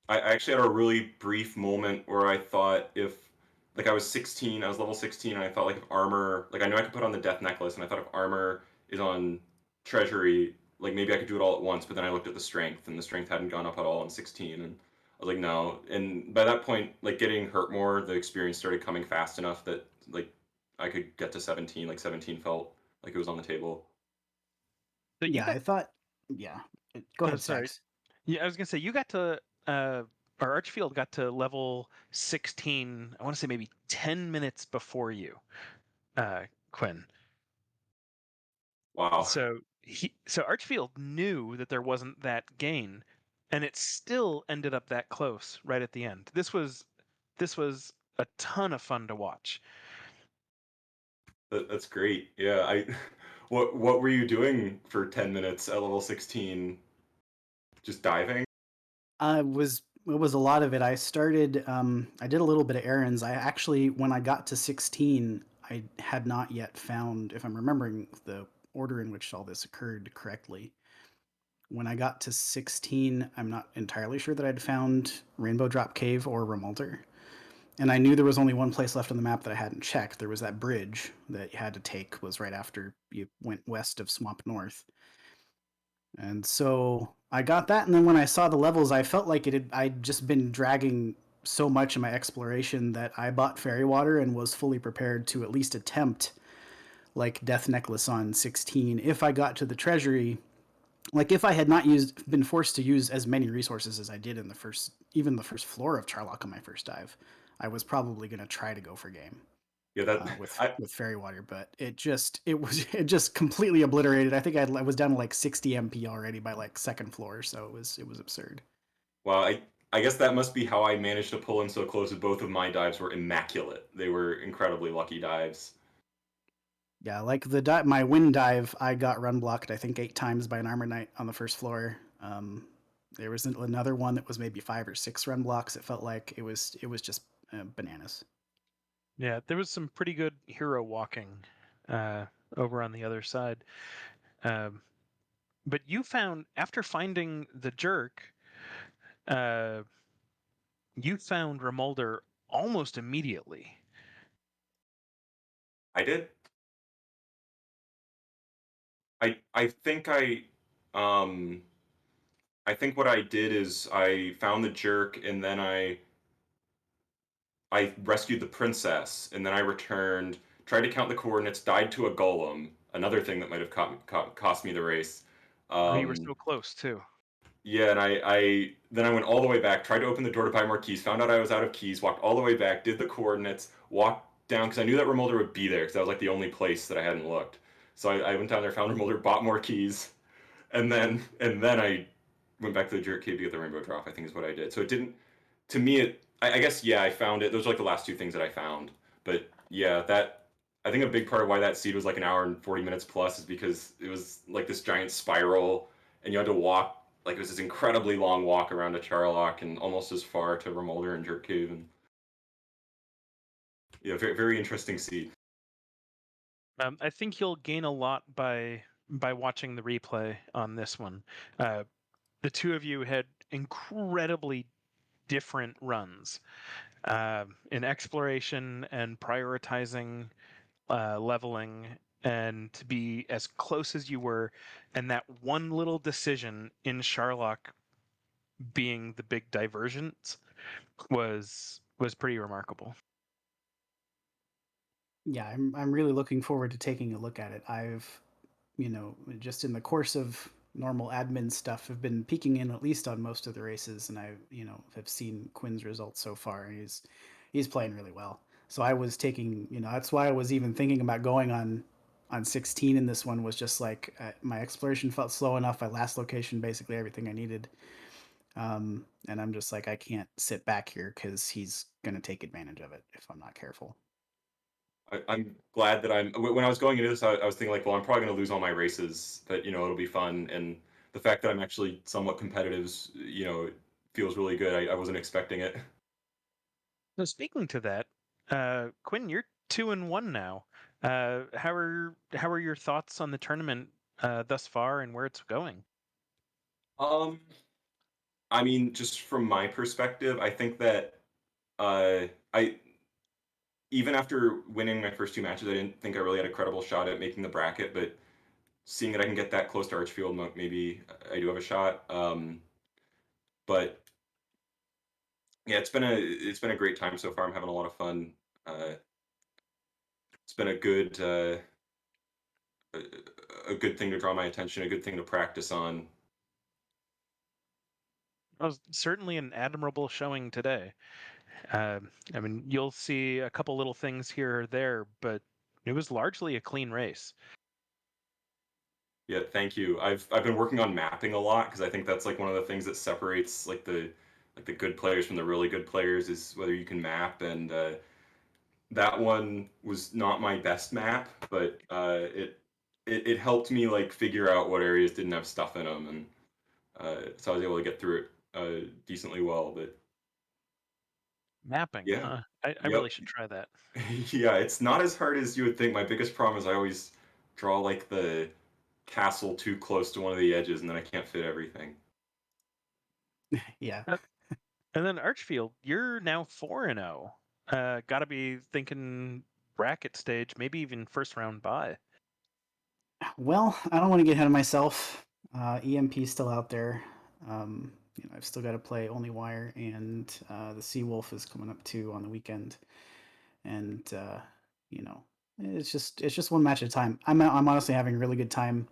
I actually had a really brief moment where I thought if, like, I was level 16, and I thought, like, if armor, like, I knew I could put on the death necklace, and I thought if armor is on treasury, like, maybe I could do it all at once, but then I looked at the strength, and the strength hadn't gone up at all in 16, and I was like, no. And by that point, like, getting hurt more, the experience started coming fast enough that, like, I could get to 17. Like, 17 felt like it was on the table. So you Yeah, got. I thought, yeah. Go Oh, ahead, sorry. Sax. Yeah, I was gonna say you got to. Our Archfield got to level 16. I want to say maybe 10 minutes before you, Quinn. Wow. So Archfield knew that there wasn't that gain, and it still ended up that close right at the end. This was a ton of fun to watch. That's great. Yeah, what were you doing for 10 minutes at level 16? Just diving? It was a lot of it. I started. I did a little bit of errands. I actually, when I got to 16, I had not yet found, if I'm remembering the order in which all this occurred correctly. When I got to 16, I'm not entirely sure that I'd found Rainbow Drop Cave or Remulder. And I knew there was only one place left on the map that I hadn't checked. There was that bridge that you had to take, was right after you went west of Swamp North. And so I got that, and then when I saw the levels, I felt like I'd just been dragging so much in my exploration that I bought fairy water and was fully prepared to at least attempt like Death Necklace on 16 if I got to the treasury. Like if I had not been forced to use as many resources as I did in even the first floor of Charlock on my first dive, I was probably going to try to go for game Yeah, that I with fairy water, but it just completely obliterated. I think I was down to like 60 MP already by like second floor, so it was absurd. well, I guess that must be how I managed to pull in so close. Both of my dives were immaculate. They were incredibly lucky dives. Yeah, like my wind dive, I got run blocked I think 8 times by an armor knight on the first floor. There was another one that was maybe 5 or 6 run blocks. It felt like it was just bananas. Yeah, there was some pretty good hero walking over on the other side. Um, but you found, after finding the jerk, uh, you found Remulder almost immediately. I did. I think um I think what I did is I found the jerk, and then I rescued the princess, and then I returned, tried to count the coordinates, died to a golem, another thing that might have cost me the race. Oh, you were Um, so close too. yeah, and I then I went all the way back, tried to open the door to buy more keys, found out I was out of keys, walked all the way back, did the coordinates, walked down because I knew that Remolder would be there because that was like the only place that I hadn't looked. So I went down there, found Remolder, bought more keys, and then I went back to the jerk cave to get the rainbow drop. I think is what I did. So it didn't. To me, I guess yeah, I found it. Those are like the last two things that I found. But yeah, that I think a big part of why that seed was like an hour and 40 minutes plus is because it was like this giant spiral, and you had to walk. Like it was this incredibly long walk around a Charlock and almost as far to Remolder and Jerk Cave. And yeah, very very interesting seed. I think you'll gain a lot by watching the replay on this one. The two of you had incredibly different runs in exploration and prioritizing leveling, and to be as close as you were, and that one little decision in Charlock being the big divergence was pretty remarkable. Yeah, I'm really looking forward to taking a look at it. I've, just in the course of normal admin stuff, have been peeking in at least on most of the races, and I, have seen Quinn's results so far, and he's playing really well. So I was taking, that's why I was even thinking about going on 16 in this one. Was just like my exploration felt slow enough. I last location basically everything I needed, and I'm just like I can't sit back here because he's gonna take advantage of it if I'm not careful. I'm glad that when I was going into this, I was thinking like, well, I'm probably going to lose all my races, but it'll be fun. And the fact that I'm actually somewhat competitive, feels really good. I wasn't expecting it. So speaking to that, Quinn, you're 2-1 now. How are your thoughts on the tournament thus far and where it's going? Um, I mean, just from my perspective, I think that I even after winning my first two matches, I didn't think I really had a credible shot at making the bracket. But seeing that I can get that close to ArchfieldMonk, maybe I do have a shot. But yeah, it's been a great time so far. I'm having a lot of fun. Uh, it's been a good thing to draw my attention, a good thing to practice on. It was certainly an admirable showing today. I mean, you'll see a couple little things here or there, but it was largely a clean race. Yeah, thank you. I've been working on mapping a lot because I think that's like one of the things that separates like the good players from the really good players is whether you can map. And that one was not my best map, but it helped me like figure out what areas didn't have stuff in them, and so I was able to get through it decently well. But Mapping, yeah, huh? I yep. really should try that. Yeah, it's not as hard as you would think. My biggest problem is I always draw like the castle too close to one of the edges, and then I can't fit everything. Yeah. Uh, And then Archfield, you're now 4-0. Gotta be thinking bracket stage, maybe even first round bye. Well, I don't want to get ahead of myself. EMP's still out there. I've still got to play Only Wire, and the Sea Wolf is coming up too on the weekend. And you know, it's just one match at a time. I'm honestly having a really good time.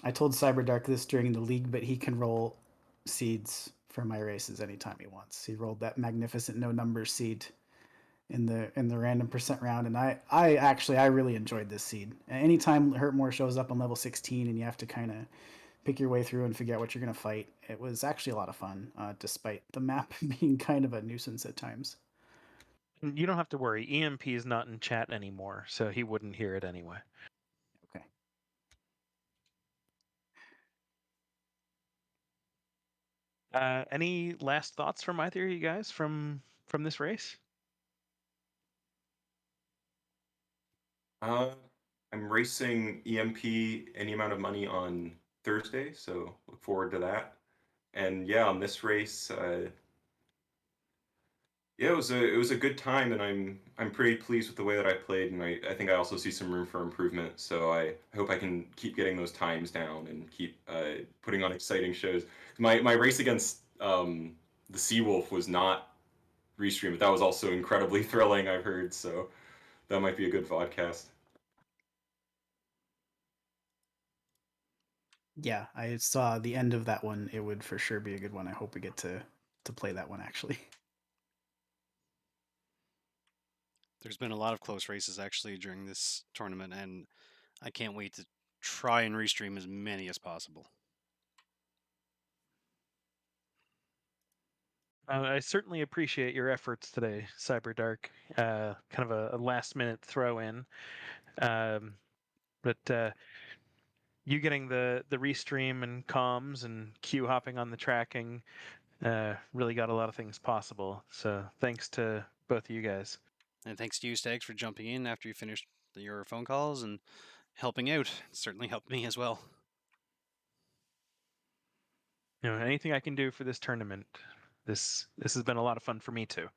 I told Cyberdark this during the league, but he can roll seeds for my races anytime he wants. He rolled that magnificent no number seed in the random percent round, and I really enjoyed this seed. Anytime Hurtmore shows up on level 16 and you have to kind of pick your way through and figure out what you're going to fight, it was actually a lot of fun, despite the map being kind of a nuisance at times. You don't have to worry. EMP is not in chat anymore, so he wouldn't hear it anyway. Okay. Any last thoughts from either of you guys from this race? Uh, I'm racing EMP any amount of money on Thursday, so look forward to that. And yeah, on this race, yeah, it was a good time, and I'm pretty pleased with the way that I played, and I think I also see some room for improvement. So I hope I can keep getting those times down and keep putting on exciting shows. My race against the Seawolf was not restreamed, but that was also incredibly thrilling, I've heard. So that might be a good vodcast. Yeah, I saw the end of that one. It would for sure be a good one. I hope we get to play that one actually. There's been a lot of close races actually during this tournament, and I can't wait to try and restream as many as possible. I certainly appreciate your efforts today, Cyberdark. Kind of a last minute throw in. But you getting the restream and comms and queue hopping on the tracking really got a lot of things possible. So thanks to both of you guys. And thanks to you, Stags, for jumping in after you finished your phone calls and helping out. It certainly helped me as well. Anything I can do for this tournament. This has been a lot of fun for me too.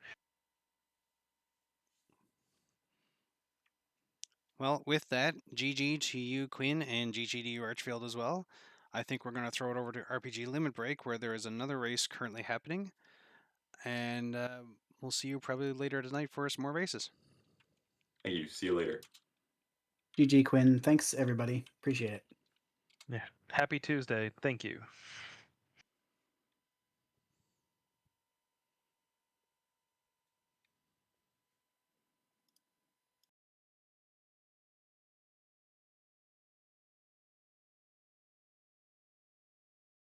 Well, with that, GG to you, Quinn, and GG to you, Archfield, as well. I think we're going to throw it over to RPG Limit Break, where there is another race currently happening. And we'll see you probably later tonight for some more races. Thank you. See you later. GG Quinn, thanks everybody, appreciate it. Yeah. Happy Tuesday. Thank you.